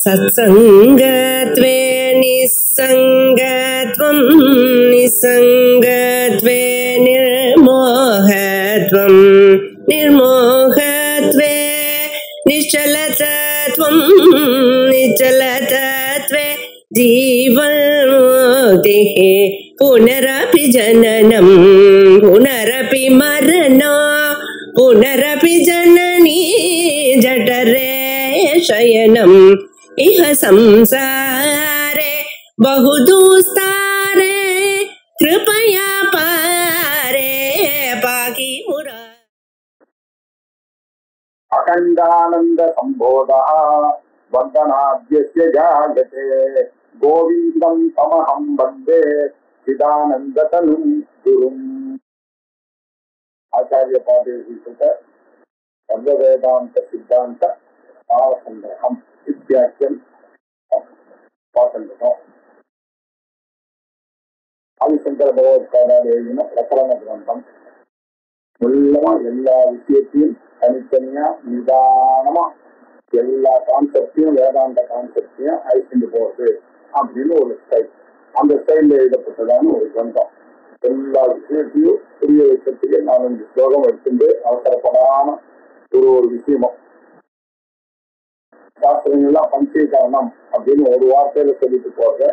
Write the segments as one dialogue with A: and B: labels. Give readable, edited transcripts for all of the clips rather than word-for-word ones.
A: सत्संगत्वे निस्संगत्वं निस्संगत्वे निर्मोहत्वं निर्मोहत्वे निश्चलतत्वं निश्चलतत्वे जीवन्मुक्तिः पुनरपि जननं पुनरपि मरणं पुनरपि जननी जठरे शयनम् इह संसारे बहुदुस्तारे कृपया पारे पाहि मुरा
B: अखंडानंद संबोधः वंदनाद्यस्य जायते गोविंदं तमहं वन्दे चिदानंदतनुं गुरुम्। आचार्य पादेशिकृत सर्ववेदांत सिद्धांत सारसंग्रहम् इत्याख्यं पाठन्तम्। ஆதிசங்கர பகவத்பாதார் எழுதின பிரகரண கிரந்தம். முள்ளமா எல்லா விஷயத்தையும் தனித்தனியா நிதானமா எல்லா கான்செப்டையும் வேதாந்த கான்செப்டையும் அழிச்சுட்டு போறது அப்படின்னு ஒரு ஸ்டைல். அந்த ஸ்டைல்ல எழுதப்பட்டதான ஒரு கிரந்தம். எல்லா விஷயத்தையும் புரிய வைக்கிறதுக்கு 4-5 ஸ்லோகம் எடுத்துட்டு அவசரப்படாம ஒரு விஷயமும் சாஸ்திரங்கள்லாம் பஞ்சீகரணம் அப்படின்னு ஒரு வார்த்தையில சொல்லிட்டு போறத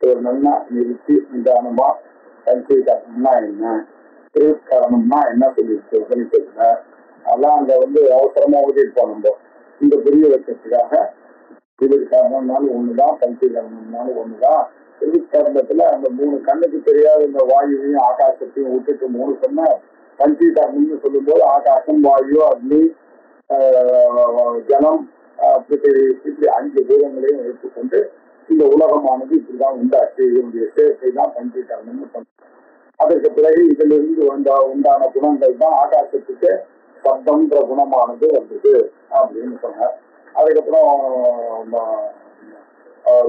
B: ஒரு நல்லா நிறுத்தி நிதானமா பஞ்சீகரணம்னா என்ன, திருக்கரணம்னா என்ன சொல்லிட்டு உபனிஷத்துல அதெல்லாம் அங்க அவசரமா ஓதிருப்போம். நம்ம இந்த புரிய வைக்கிறதுக்காக திருக்கரணம்னாலும் ஒண்ணுதான், பஞ்சீகரணம்னாலும் ஒண்ணுதான். திருக்கரணத்துல அந்த 3 கண்ணுக்கு தெரியாத இந்த வாயுவையும் ஆகாசத்தையும் விட்டுட்டு 3 சொன்ன பஞ்சீகரணம்னு சொல்லும் போது ஆகாசம், வாயு, அக்னி, ஜலம், பிருத்திவி இப்படி 5 பூதங்களையும் எடுத்துக்கொண்டு இந்த உலகமானது இப்படிதான் உண்டாச்சு, இதனுடைய சேர்க்கை தான் பஞ்சீகரணம்னு சொன்ன. அதற்கு பிறகு இதுல இருந்து உண்டான குணங்கள் தான் ஆகாசத்துக்கு சப்தம்ன்ற குணமானது வந்தது அப்படின்னு சொன்னார். அதுக்கப்புறம்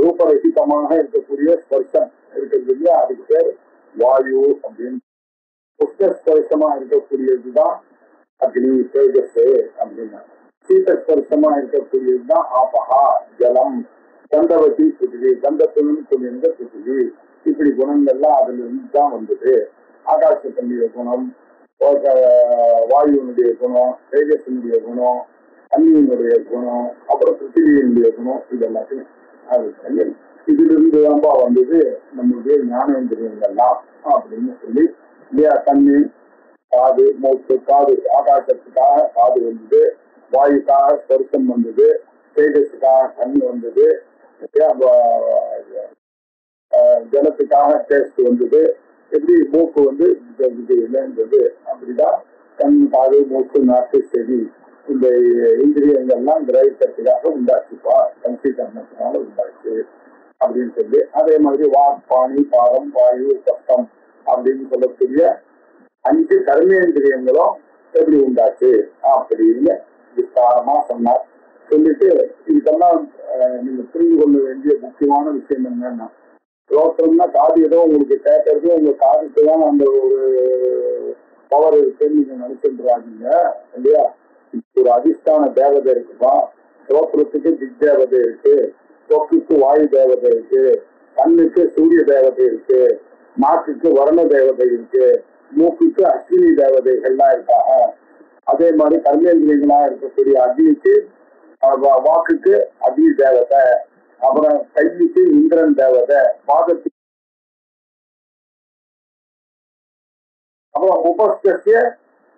B: ரூபரகிதமாக இருக்கக்கூடிய ஸ்பர்ஷம் இருக்கிறது இல்லையா, அதுக்கு பேர் வாயு அப்படின்னு. புஷ்பஸ்பர்ஷமா இருக்கக்கூடியதுதான் அக்னி, தேஜஸ் அப்படின்னா. சீதஸ்பர்ஷமா இருக்கக்கூடியதுதான் ஆபகா, ஜலம். கந்தவதி பிருத்திவி, கந்தத்துடன் கொண்டிருந்த பிருத்திவி. இப்படி குணங்கள்லாம் அதுல இருந்து தான் வந்தது. ஆகாசத்தினுடைய குணம், வாயுனுடைய குணம், தேஜஸினுடைய குணம், அக்னியினுடைய குணம், அப்புறம் பிருத்திவியினுடைய குணம், இது எல்லாத்தையும் இதுல இருந்து தான்பா வந்தது நம்மளுடைய ஞானேந்திரியங்கள்லாம் அப்படின்னு சொல்லி இல்லையா. கண்ணு, காது, மூக்கு. காது ஆகாசத்துக்காக காது வந்தது, வாயுக்காக ஸ்பர்சம் வந்தது, தேஜஸுக்காக கண்ணு வந்தது, ஜலத்துக்காக டேஸ்ட் வந்தது. எப்படி மூக்கு இல்லைன்றது அப்படிதான். கண், காது, மூக்கு, நாக்கு, செவி இந்த இந்திரியங்கள்லாம் கிரகிக்கிறதுக்காக உண்டாச்சுப்பா, பஞ்சீகரணத்தினால உண்டாச்சு அப்படின்னு சொல்லி. அதே மாதிரி வாக், பாணி, பாதம், வாயு, சப்தம் அப்படின்னு சொல்லக்கூடிய 5 கர்மேந்திரியங்களும் எப்படி உண்டாச்சு அப்படின்னு விஸ்தாரமா சொன்னார். சொல்லிட்டு இதுக்கெல்லாம் நீங்க புரிந்து கொள்ள வேண்டிய முக்கியமான விஷயம் என்னன்னா, ரோட்டம்னா காது ஏதோ உங்களுக்கு கேட்கறது, உங்க காதுக்கு தான் அந்த ஒரு பவர் இருக்குன்னு நீங்க நினைச்சுறாங்க இல்லையா. ஒரு அதிஷ்டான தேவதை இருக்குப்பா. ரோத்திரத்துக்கு திக் தேவதை இருக்கு, தொக்குக்கு வாயு தேவதை இருக்கு, கண்ணுக்கு சூரிய தேவதை இருக்கு, நாக்குக்கு வருண தேவதை இருக்கு, மூக்குக்கு அஸ்வினி தேவதைகள்லாம் இருக்காங்க. அதே மாதிரி கர்மேந்திரியங்களா இருக்கக்கூடிய அக்னிக்கு, வாக்குக்கு அக்னி தேவதை, அப்புறம் கைக்கு இந்திரன் தேவதை, பாதத்துக்கு அப்புறம்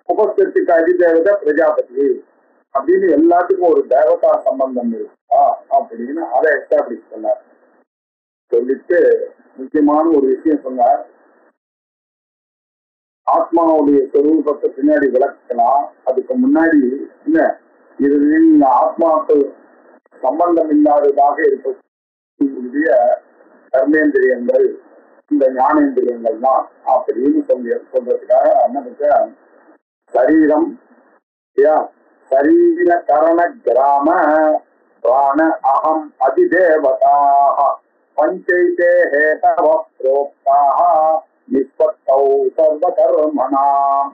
B: உபஸ்தத்துக்கு அதிதேவதை பிரஜாபதி அப்படின்னு எல்லாத்துக்கும் ஒரு தேவதா சம்பந்தம் இருக்கா அப்படின்னு அதை எஸ்டாப்ளிஷ் பண்ணார். சொல்லிட்டு முக்கியமான ஒரு விஷயம் சொன்னார். ஆத்மாவுடைய சொரூபத்தை பின்னாடி விளக்கலாம். அதுக்கு முன்னாடி என்ன, இது ஆத்மாவுக்கு சம்பந்தம் இல்லாததாக இருக்கக்கூடிய கர்மேந்திரியங்கள், இந்த ஞானேந்திரியங்கள் தான் அப்படின்னு சொல்றதுக்காக அண்ணனுக்கு சரீரம், சரீர கரண கிராம பிராண அகம் அதிதேவதாக பஞ்சைதே ஹேதவ ப்ரோக்தாக நிஷ்பத்தௌ சர்வ கர்மணாம்.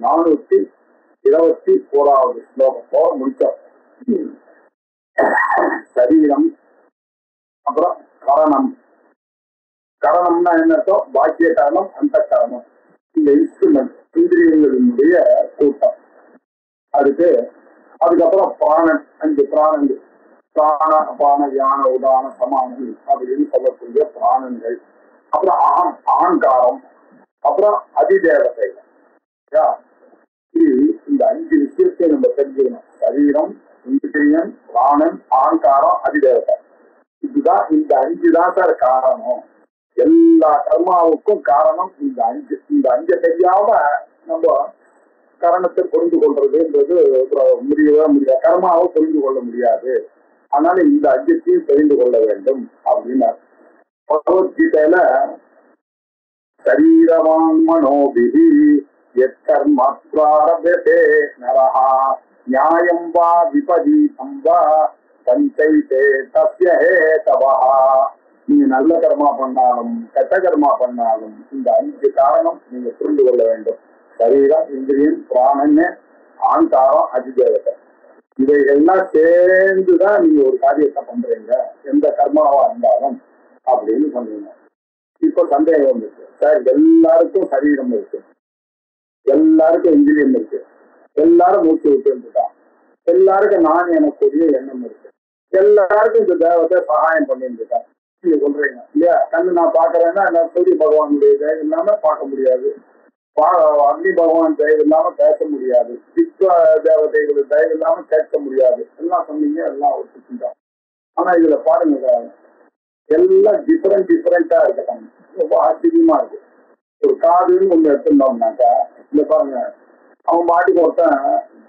B: 424வது ஸ்லோகத்தோடு முடிச்சோம். சரீரம், அப்புறம் கரணம். கரணம்னா என்ன அர்த்தம்? பாக்கிய கரணம், அந்த கரணம். இந்த இன்ஸ்ட்ருமெண்ட் இந்திரியங்களினுடைய கூட்டம். அதுக்கப்புறம் பிராணன், 5 பிராணங்கள். பிராண அபான யான உதான சமானங்கள் அப்படின்னு சொல்லக்கூடிய பிராணங்கள். அப்புறம் ஆங்காரம், அப்புறம் அதிதேவதை. இந்த 5 விஷயத்தை நம்ம தெரிஞ்சுக்கணும். சரீரம், இந்திரியம், பிராணன், ஆங்காரம், அதிதேவதை. இதுதான், இந்த 5 தான் சார் காரணம். எல்லா கர்மாவுக்கும் காரணம் இந்த 5. இந்த 5 தெரியாம நம்ம கரணத்தை புரிந்து கொள்றதுன்றது முடியவே முடியாது. கர்மாவை புரிந்து கொள்ள முடியாது. அதனால இந்த 5த்தையும் தெரிந்து கொள்ள வேண்டும் அப்படின்னா பகவத்கீதையில சரீரவான் மனோபிஹி யத்கர்ம ப்ராரப்யதே நரஹா நியாயம் வா விபரீதம் வா பஞ்சைதே தஸ்ய ஹேதவஹ. நீங்க நல்ல கர்மா பண்ணாலும் கெட்ட கர்மா பண்ணாலும் இந்த 5 காரணம் நீங்க புரிந்து கொள்ள வேண்டும். சரீரம், இந்திரியம், பிராணன், ஆங்காரம், அதிதேவதை. இவைகள்லாம் சேர்ந்துதான் நீங்க ஒரு காரியத்தை பண்றீங்க, எந்த கர்மாவா இருந்தாலும் அப்படின்னு சொன்னீங்க. இப்ப சந்தேகம் வந்துருக்கு சார். எல்லாருக்கும் சரீரம் இருக்கு, எல்லாருக்கும் இந்திரியம் இருக்கு, எல்லாரும் மூச்சு விட்டு இருந்துட்டான், எல்லாருக்கும் நான் எனக்குரிய எண்ணம் இருக்கு, எல்லாருக்கும் இந்த தேவத்தை சகாயம் பண்ணிட்டு இருக்கான். நீங்க சொல்றீங்க இல்லையா? கண்ணு நான் பாக்குறேன்னா என்ன, சூரிய பகவானுடைய தயவு இல்லாம பார்க்க முடியாது, அக்னி பகவான் தயவு இல்லாம பேச முடியாது, விஸ்வ தேவதைகள் தயவு இல்லாம கேட்க முடியாது. எல்லாம் சொன்னீங்க, எல்லாம் ஒத்துக்கிட்டோம். ஆனா இதுல பாருங்க, எல்லாம் டிஃபரெண்டா இருக்காங்க. ரொம்ப ஆச்சரியமா இருக்கு. ஒரு காதுன்னு ஒண்ணு எடுத்துட்டோம்னாக்கா, இந்த பாருங்க, அவன் பாட்டுக்கு ஒருத்தன்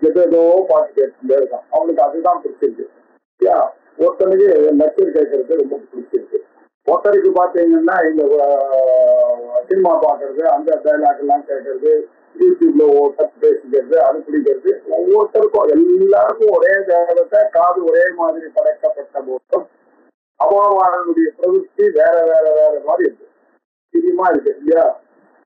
B: எதோ பாட்டு கேட்டுட்டே இருக்கான், அவனுக்கு அதுதான் பிடிச்சிருக்கு. ஒருத்தனுக்கு லெக்சர் கேட்கறது ரொம்ப பிடிச்சிருக்கு. ஒருத்தருக்கு பாத்தீங்கன்னா இந்த சினிமா பாக்குறது, அந்த டைலாக் எல்லாம் கேட்கறது, யூடியூப்ல ஒருத்தர் பேசிக்கிறது, அது பிடிக்கிறது. ஒவ்வொருத்தருக்கும் எல்லாருக்கும் ஒரே தேவத்தை, காது ஒரே மாதிரி படைக்கப்பட்ட போதும் அவனுடைய பிரவೃತ್ತಿ வேற வேற வேற மாதிரி இருக்கு, சினிமா இருக்கு இல்லையா?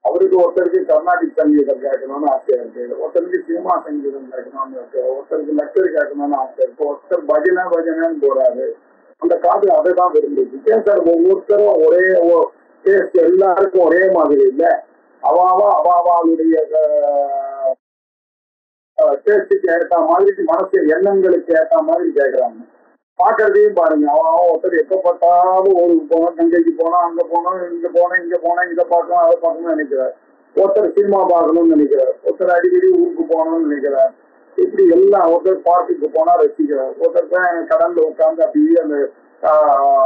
B: அவருக்கு ஒருத்தருக்கு கர்நாடிக் சங்கீதம் கேட்கணும்னு ஆசையா இருக்கு, ஒருத்தருக்கு சினிமா சங்கீதம் கேட்கணும்னு இருக்கு, ஒருத்தருக்கு லெக்சர் கேட்கணும்னு ஆசை இருக்கு, ஒருத்தர் பஜனைன்னு போறாரு, அந்த காது அதை தான் விரும்புது. ஏன் சார் ஒவ்வொருத்தரும் ஒரே டேஸ்ட் எல்லாருக்கும் ஒரே மாதிரி இல்லை? அவாவாளுடைய டேஸ்டுக்கு ஏற்ற மாதிரி, மனசு எண்ணங்களுக்கு ஏற்ற மாதிரி கேட்கறாங்க. பாக்குறதையும் பாருங்க, அவன் ஒருத்தர் எப்ப பார்த்தாலும் ஊருக்கு போனோம், கங்கைக்கு போனோம், அங்க போனோம், இங்க போனோம், இதை பார்க்கணும், அதை பார்க்கணும்னு நினைக்கிறார். ஒருத்தர் சினிமா பார்க்கணும்னு நினைக்கிறார், ஒருத்தர் அடிக்கடி ஊருக்கு போகணும்னு நினைக்கிறார். இப்படி எல்லாம், ஒருத்தர் பார்க்குக்கு போனா ரசிக்கிறார், ஒருத்தர் கடல்ல உட்கார்ந்து அப்படியே அந்த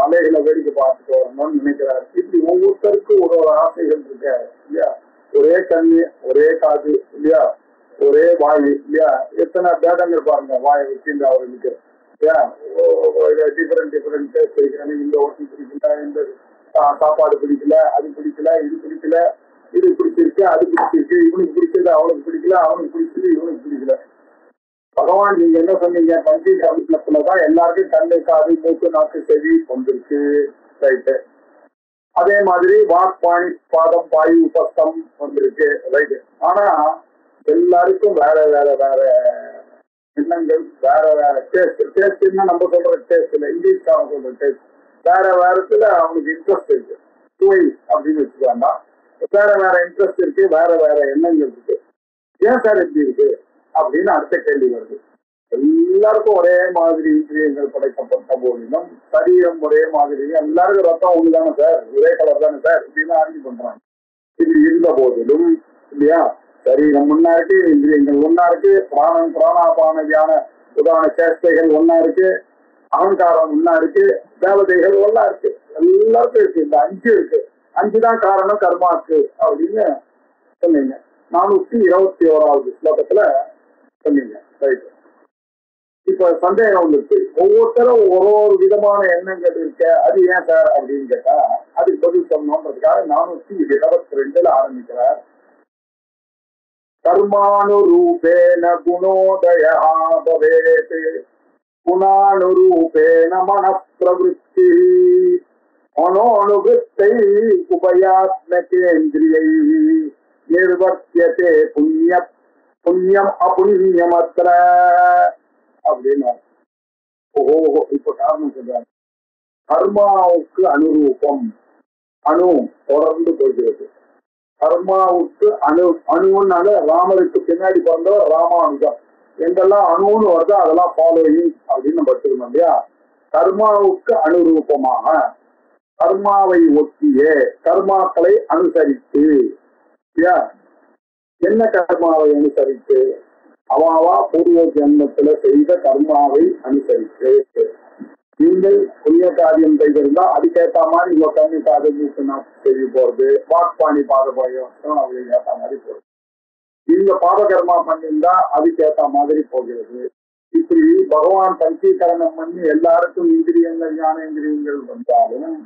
B: அலைகளை வேடிக்கை பார்த்துட்டு வரணும்னு நினைக்கிறார். இப்படி ஒவ்வொருத்தருக்கும் ஒரு ஆசைகள் இருக்க இல்லையா? ஒரே கண்ணு, ஒரே காது இல்லையா? ஒரே வாயு இல்லையா? எத்தனை பேதங்கள் பாருங்க வாயை வச்சு அவர்களுக்கு டிஃபரெண்ட் டேஸ்ட் இருக்கிறாங்க. இந்த ஹோட்டல் பிடிக்கல, இந்த சாப்பாடு பிடிக்கல, அது பிடிக்கல, இது பிடிக்கல, இது பிடிச்சிருக்கு, அது பிடிச்சிருக்கு, இவனுக்கு பிடிச்சது அவனுக்கு பிடிக்கல, அவனுக்கு பிடிச்சது இவனுக்கு பிடிக்கல. பகவான் நீங்க என்ன சொன்னீங்க? பஞ்சீகரணத்துலதான் எல்லாருக்கும் கண்ணு, காது, மூக்கு, நாக்கு, செவி வந்திருக்கு. ரைட்டு. அதே மாதிரி வாக்பாணி, பாதம், பாயு, உபஸ்தம் வந்திருக்கு. ரைட்டு. ஆனா எல்லாருக்கும் வேற வேற வேற எண்ணங்கள், வேற வேற டேஸ்ட். டேஸ்ட்னா நம்ம சொல்ற டேஸ்ட் இல்லை, இங்கிலீஷ்காரன் சொல்ற டேஸ்ட். வேற வேறத்துல அவனுக்கு இன்ட்ரெஸ்ட் இருக்கு, சுவை அப்படின்னு வச்சுக்காண்டா. வேற வேற இன்ட்ரெஸ்ட் இருக்கு, வேற வேற எண்ணங்கள் இருக்கு. ஏன் சார் எப்படி இருக்கு அப்படின்னு அடுத்த கேள்வி வருது. எல்லாருக்கும் ஒரே மாதிரி இந்திரியங்கள் படைக்கப்பட்ட போதிலும் சரீரம் ஒரே மாதிரி, எல்லாருக்கும் ரத்தம் ஒண்ணு தானே சார், ஒரே கலர் தானே சார் இப்படின்னு ஆர்கியூ பண்றாங்க. இப்படி இருந்த போதிலும் இல்லையா, சரீரம் ஒன்னா இருக்கு, இந்திரியங்கள் ஒன்னா இருக்கு, பிராணன், பிராணாபான தியான உதான சேஷ்டைகள் ஒன்னா இருக்கு, அகங்காரம் ஒன்னா இருக்கு, தேவதைகள் ஒன்னா இருக்கு, எல்லாருக்கும் இருக்கு. இந்த 5 இருக்கு. 5 தான் காரணம் கர்மாக்கு அப்படின்னு சொன்னீங்க. 421வது ஸ்லோகத்துல சொன்னீங்க. ரைட். இப்ப சந்தேகம் வந்துருக்கு. ஒவ்வொருத்தரும் ஒரு விதமான எண்ணங்கள் இருக்க, அது ஏன் சார் அப்படின்னு கேட்டா அதுக்கு பதில் சொன்னோன்றதுக்காக 422 ஆரம்பிக்கிறார். கர்மானுரூபேன குணோதயா பவேத் குணானுரூபேன மனப்பிரவೃತ್ತಿ மனோனுவೃத்தை உபயாத்மகேந்திரியை நிர்வர்த்தியதே புண்ணியம் அபுண்ணியமத்ர அப்படின்னா ஓஹோ இப்ப காரணம் சொல்றாங்க. கர்மாவுக்கு அனுரூபம் அணு தொடர்ந்து போகிறது. கர்மாவுக்கு அணுனால ராமருக்கு பின்னாடி பிறந்தவர் ராமானுஜம். எங்கெல்லாம் அணுன்னு வருதோ அதெல்லாம் ஃபாலோயிங் அப்படின்னு நம்ம எடுத்துக்கணும் இல்லையா. கர்மாவுக்கு அனுரூபமாக கர்மாவை ஒட்டிய கர்மாக்களை அனுசரித்து இல்லையா. என்ன கர்மாவை அனுசரித்து? அவாவா பூர்வ ஜென்மத்துல செய்த கர்மாவை அனுசரித்து. நீங்கள் புண்ணிய காரியம் செய்திருந்தா அதுக்கேற்ற மாதிரி உங்க கண்ணி காதல் செய்ய போறது, வாக்பாணி பாத பயம் அதுக்கு ஏற்ற மாதிரி போறது. நீங்க பாதகர்மா பண்ணியிருந்தா அதுக்கேற்ற மாதிரி போகிறது. இப்படி பகவான் பஞ்சீகரணம் பண்ணி எல்லாருக்கும் இந்திரியங்கள் ஞானேந்திரியங்கள் வந்தாலும்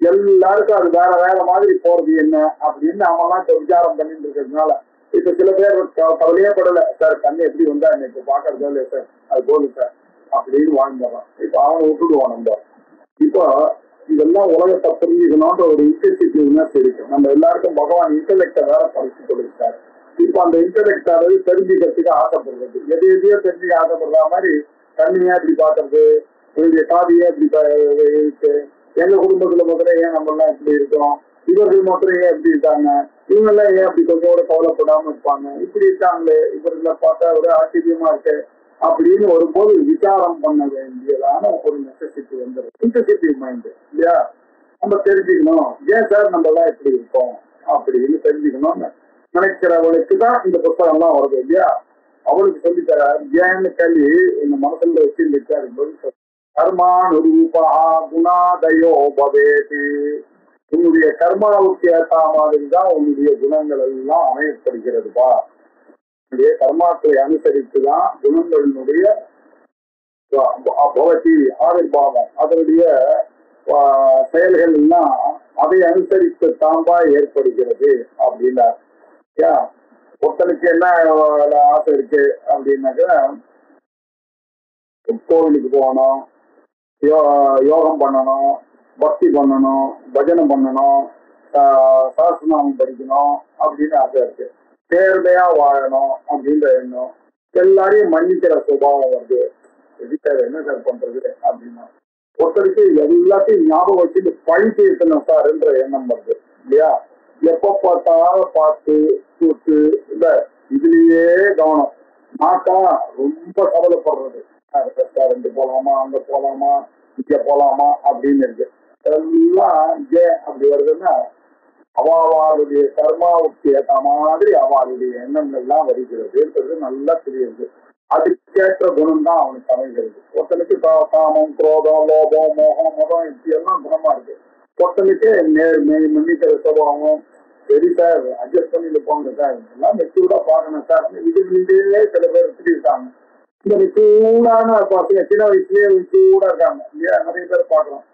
B: எல்லாருக்கும் அது வேற வேற மாதிரி போறது என்ன அப்படின்னு அவெல்லாம் விசாரம் பண்ணிட்டு இருக்கிறதுனால இப்ப சில பேர் கவலையே படல, சார் கண்ணு எப்படி வந்தா இன்னைக்கு பாக்குறதோ இல்லையா சார், அது போதும் சார் அப்படின்னு வாழ்ந்துடுறான். இப்ப அவனை விட்டுடுவோம் நம்ம. இப்போ இதெல்லாம் உலகத்தை புரிஞ்சுக்கணும்ன்ற ஒரு இன்டென்சிட்டிவ்னஸ் இருக்கு. நம்ம எல்லாருக்கும் பகவான் இன்டெலெக்டை வேற படிச்சு கொடுத்தாரு. இப்ப அந்த இன்டெலெக்ட் ஆனது தெரிஞ்சுக்கிறதுக்கு ஆசைப்படுறது, எது எதையோ தெரிஞ்சுக்க ஆசைப்படுற மாதிரி கண்ணியா இப்படி பாக்குறது, என்னுடைய காதியே இப்படி இருக்கு, எங்க குடும்பத்துல முதல்ல ஏன் நம்ம எல்லாம் இப்படி இருக்கோம், இவர்கள் மாத்திரம் ஏன் எப்படி இருக்காங்க, இவங்க எல்லாம் ஏன் அப்படி கொஞ்சம் கூட கவலைப்படாம இருப்பாங்க, இப்படி இருக்காங்களே இவர்களை பார்த்தா ஒரு ஆச்சரியமா இருக்கு அப்படின்னு வரும்போது விசாரம் பண்ண வேண்டியதான ஒரு நெசசிட்டி வந்துடும். இன்டென்சிட்டிவ் மைண்ட் இல்லையா. நம்ம தெரிஞ்சுக்கணும் ஏன் சார் நம்ம எல்லாம் இப்படி இருக்கோம் அப்படின்னு தெரிஞ்சுக்கணும்னு நினைக்கிறவளுக்கு தான் இந்த புத்தகம் எல்லாம் வருது இல்லையா. அவளுக்கு சொல்லித்தர ஏன்னு கேள்வி இந்த மனசுல வச்சு கர்மானுரூபா குணாதயோ பவேதி. உன்னுடைய கர்மாவுக்கு ஏற்ற மாதிரி தான் உன்னுடைய குணங்கள் எல்லாம் அமையப்படுகிறதுப்பா. உன்னுடைய கர்மாக்களை அனுசரித்துதான் குணங்களினுடைய பவதி ஆவிர்வாவம் அதனுடைய செயல்கள் எல்லாம் அதை அனுசரித்து தாம்பா ஏற்படுகிறது அப்படின்னா. ஒருத்தனுக்கு என்ன ஆசை இருக்கு அப்படின்னாக்க கோவிலுக்கு போகணும், யோகம் பண்ணணும், பக்தி பண்ணணும், பஜனை பண்ணணும், சாஸ்திரநாமம் படிக்கணும் அப்படின்னு ஆசை இருக்கு. நேர்மையா வாழணும் அப்படின்ற எண்ணம், எல்லாரையும் மன்னிக்கிற சுபாவம் வருது. என்ன சார் பண்றது அப்படின்னா ஒருத்தருக்கு எல்லாத்தையும் ஞாபகம் வச்சுட்டு பழி தீர்க்கணும் சார்ன்ற எண்ணம் வருது இல்லையா. எப்ப பார்த்தாலும் பார்த்து கூட்டு இல்ல இதுலயே கவனம். நாட்டா ரொம்ப கவலைப்படுறது, ரெஸ்டாரண்ட் போலாமா, அங்க போலாமா, இங்க போலாமா அப்படின்னு இருக்கு. எல்லாம் ஏன் அப்படி வருதுன்னா அவளுடைய கர்மாவுக்கு ஏற்ற மாதிரி அவளுடைய எண்ணங்கள்லாம் வருகிறது நல்லா தெரியுது. அதுக்கேற்ற குணம் தான் அவனுக்கு அமைகிறது. ஒருத்தனுக்கு காமம், குரோதம், லோபம், மோகம், மதம் இப்படி எல்லாம் குணமா இருக்கு. ஒருத்தனுக்கு நேர்மை, மன்னிக்கிற சுபாவம், சரி சார் அட்ஜஸ்ட் பண்ணிட்டு போங்க சார், எல்லாம் மெச்சூர்டா பாக்கணும் சார், இதுலேயே சில பேர் இருக்காங்க. இந்த மெச்சூர்டான பசங்க சின்ன வயசுலயே மெச்சூர்டா இருக்காங்க இல்லையா, நிறைய பேர் பாக்குறோம்.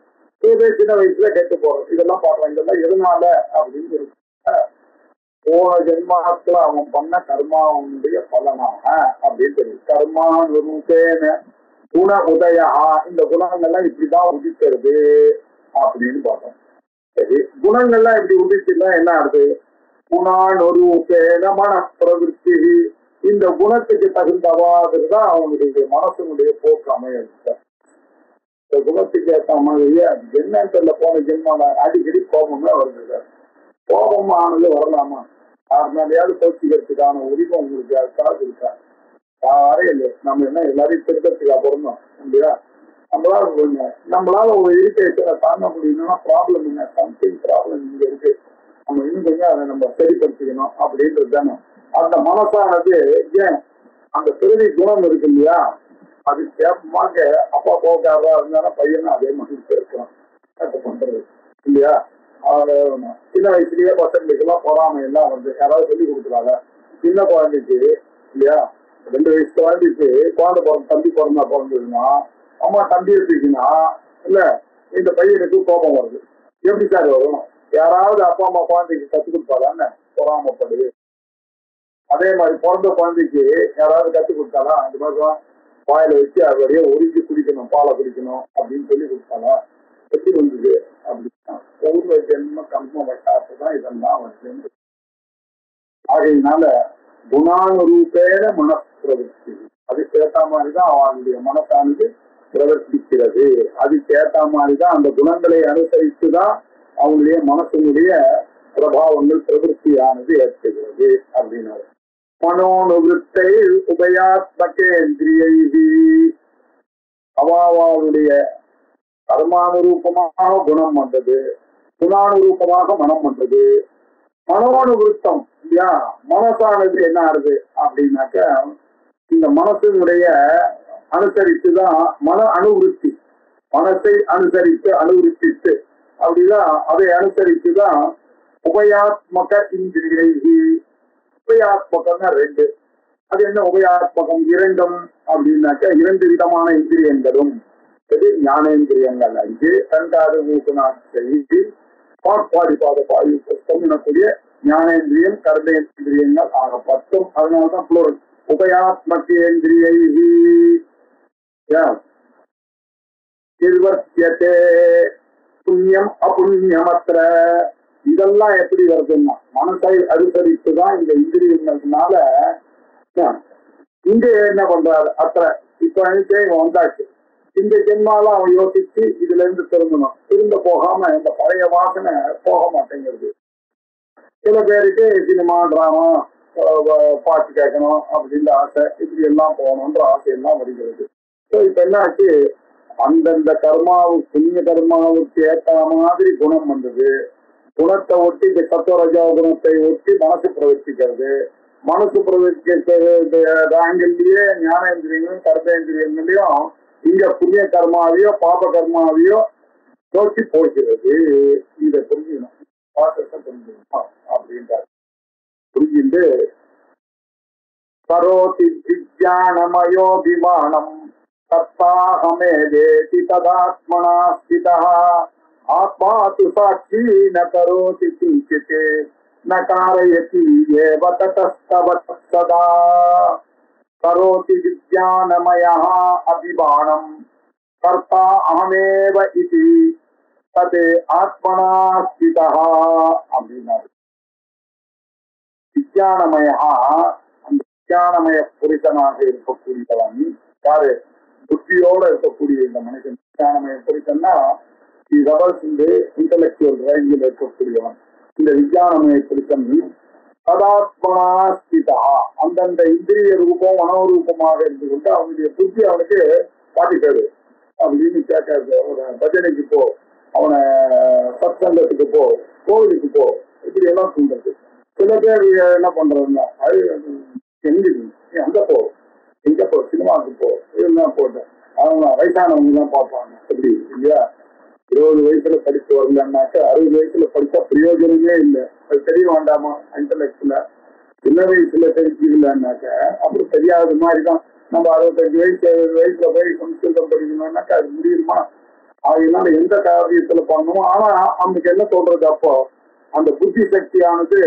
B: சில பேர் சின்ன வயசுல கெட்டு போறோம், இதெல்லாம் பாக்குறோம். இதெல்லாம் எதனால அப்படின்னு இருக்கு. போன ஜென்மத்துல அவன் பண்ண கர்மாவுடைய பலனாக அப்படின்னு தெரியும். கர்மா நிரூபேன குண உதயா, இந்த குணங்கள்லாம் இப்படிதான் உதிக்கிறது அப்படின்னு பார்த்தோம். சரி, குணங்கள்லாம் இப்படி உதிச்சுன்னா என்ன ஆகுது? குணானுரூபேன மன பிரவருத்தி, இந்த குணத்துக்கு தகுந்தவாதுதான் அவனுடைய மனசனுடைய போக்கு அமையாது. இந்த குணத்துக்கு ஏற்ற மாதிரியே என்னன்னு தெரியல, போன ஜென்மால அடிக்கடி கோபமே வருது சார். கோபம் ஆனது வரலாமா? யாருனாலையாவது கோச்சிக்கிறதுக்கான உரிமை உங்களுக்கு யாருக்காவது இருக்கா? யாரும் இல்லை. நம்ம என்ன எல்லாரையும் திருத்தத்துக்கா பிறந்தோம் இல்லையா? நம்மளால ஒரு இரிட்டேஷனை தாங்க முடியணும்னா ப்ராப்ளம் என்ன, சம்திங் ப்ராப்ளம் இங்க இருக்கு, நம்ம இன்னும் கொஞ்சம் அதை நம்ம சரிப்படுத்திக்கணும் அப்படின்றது தானே. அந்த மனசானது ஏன் அந்த பிறவி குணம் இருக்கு இல்லையா, அது கேப்பமாக அப்பா போக்காரா இருந்தாலும் பையனும் அதே மாதிரி இருக்கலாம் பண்றது இல்லையா. சின்ன வயசுலயே பசங்களுக்கு எல்லாம் பொறாமை எல்லாம் வந்து யாராவது சொல்லி கொடுக்குறாங்க. சின்ன குழந்தைக்கு இல்லையா, 2 வயசு குழந்தைக்கு குழந்தை தம்பி பிறந்ததுன்னா அம்மா தம்பி எடுத்துக்கினா இல்ல இந்த பையனுக்கு கோபம் வருது. எப்படி சார் வரும்? யாராவது அப்பா அம்மா குழந்தைக்கு கற்றுக் கொடுப்பாதான்னு பொறாமப்படுது. அதே மாதிரி பிறந்த குழந்தைக்கு யாராவது கற்றுக் கொடுத்தாலா அந்த மாதிரி வாயில வச்சு அப்படியே உறிஞ்சி குடிக்கணும், பாலை குடிக்கணும் அப்படின்னு சொல்லி கொடுத்தாலா எப்படி வந்தது அப்படின்னா ஒவ்வொரு ஜென்ம கர்ம வட்டாரத்துதான் இதெல்லாம் வந்து. ஆகையினால குணானுரூபேன மனப்பிரவருத்தி, அதுக்கு ஏற்ற மாதிரிதான் அவனுடைய மனசானது பிரவர்த்திக்கிறது. அதுக்கு ஏற்ற மாதிரிதான் அந்த குணங்களை அனுசரித்துதான் அவங்களுடைய மனசனுடைய பிரபாவங்கள் பிரவருத்தியானது ஏற்படுகிறது அப்படின்னா மனோனுவத்தை உபயாத்மகேந்திரியை அவாவாவுடைய கர்மானுரூபமாக குணம் வந்தது, குணானுரூபமாக மனம் வந்தது. மனோனுவருத்தம் இல்லையா, மனசானது என்ன ஆகுது அப்படின்னாக்க இந்த மனசினுடைய அனுசரித்துதான் மன அனுவருத்தி, மனசை அனுசரித்து அனுவருத்திட்டு அப்படிதான் அதை அனுசரித்துதான் உபயாத்மக இந்திரியை. உபயாத்மகம்னா ரெண்டு. அது என்ன உபயாத்மகம்? இரண்டும் அப்படின்னாக்க இரண்டு விதமான இந்திரியங்களும் ஞானேந்திரியங்கள் 5, கண்காது மூக்கு நாட்டு பாடி பாயு புஸ்தம்னக்கூடிய ஞானேந்திரியம் கர்மேந்திரியங்கள் ஆக 10. அதனால்தான் புளோரல் உபயாத்மகேந்திரியை நிர்வர்த்தியதே புண்ணியம் அபுண்ணியமற்ற. இதெல்லாம் எப்படி வருதுன்னா மனசை அனுசரித்துதான் இந்த இந்திரியங்கள்னால இங்க என்ன பண்றாரு அத்த இப்ப வந்தாச்சு. இந்த ஜென்மால அவன் யோசிச்சு இதுல இருந்து திரும்பணும். திரும்ப போகாம இந்த பழைய வாசனை போக மாட்டேங்கிறது. சில பேருக்கு சினிமா டிராமா பாட்டு கேட்கணும் அப்படின்ற ஆசை, இப்படி எல்லாம் போகணுன்ற ஆசை எல்லாம் வருகிறது. இப்ப என்ன ஆச்சு, அந்தந்த கர்மாவுக்கு புண்ணிய கர்மாவுக்கு ஏற்ற மாதிரி குணம் வந்தது. குணத்தை ஒட்டி இந்த சத்வரஜா குணத்தை ஒட்டி மனசு பிரவர்த்திக்கிறது. மனசு பிரவர்த்திக்கலயே ஞானேந்திரியங்களும் கர்மேந்திரியங்களையும் இங்க புண்ணிய கர்மாவையோ பாப கர்மாவையோ நோக்கி போகிறது. இதை புரிஞ்சுக்கணும், புரிஞ்சுக்கணும் அப்படின்றார். புரிஞ்சுட்டு கரோதி விஜயானமயோபிமானம் கர்த்தாஹமேவேதி ததாத்மனா ஸ்திதः ஆத்மா து சாட்சி ந கரோதி கிஞ்சித் ந காரயதி ஏவ ததஸ்தவ சதா. கரோதி விஜயானமயः அபிமானம் கர்த்தா அஹமேவ இதி தத் ஆத்மனா ஸ்திதः அப்படின்னாரு. விஜயானமயா, அந்த விஜயானமய புருஷனாக இருக்கக்கூடியவன் யாரு? புத்தியோட இருக்கக்கூடிய இந்த மனுஷன். விஜயானமய புருஷன்னா இன்டலெக்சுவல் ரேஞ்சில் இருக்கக்கூடியவன். இந்த விஜயானமய புருஷன் சதாத்மனா ஸ்திதா, அந்தந்த இந்திரிய ரூபம் மனோரூபமாக இருந்து கொண்டு அவனுடைய புத்தி அவனுக்கு பாட்டிக்காது அப்படின்னு கேட்காது. அவனை பஜனைக்கு போ, அவனை சத்சங்கத்துக்கு போ, கோவிலுக்கு போ, இப்படி எல்லாம் சொல்றது. சில பேர் என்ன பண்றதுன்னா அங்க போ, எங்க போ, சினிமாவுக்கு போ, இதெல்லாம் போட்டேன். அவங்க வயசானவங்க தான் பார்ப்பாங்க. எப்படி இல்லையா, 20 வயசுல படிச்சு வரலன்னாக்க 60 வயசுல படிச்சா பிரயோஜனமே இல்லை. அது தெரிய வேண்டாமா? இன்டலெக்ட்ல சின்ன வயசுல தெரிஞ்சுக்கலன்னாக்க அப்படி தெரியாத மாதிரிதான். நம்ம 65 வயசு 70 வயசுல போய் சம்ஸ்கிருதம் படிக்கணும்னாக்கா அது முடியுமா? அதனால எந்த காரியத்துல பண்ணணும். ஆனா அவனுக்கு என்ன சொல்றது, அப்போ அந்த புத்தி சக்தியானது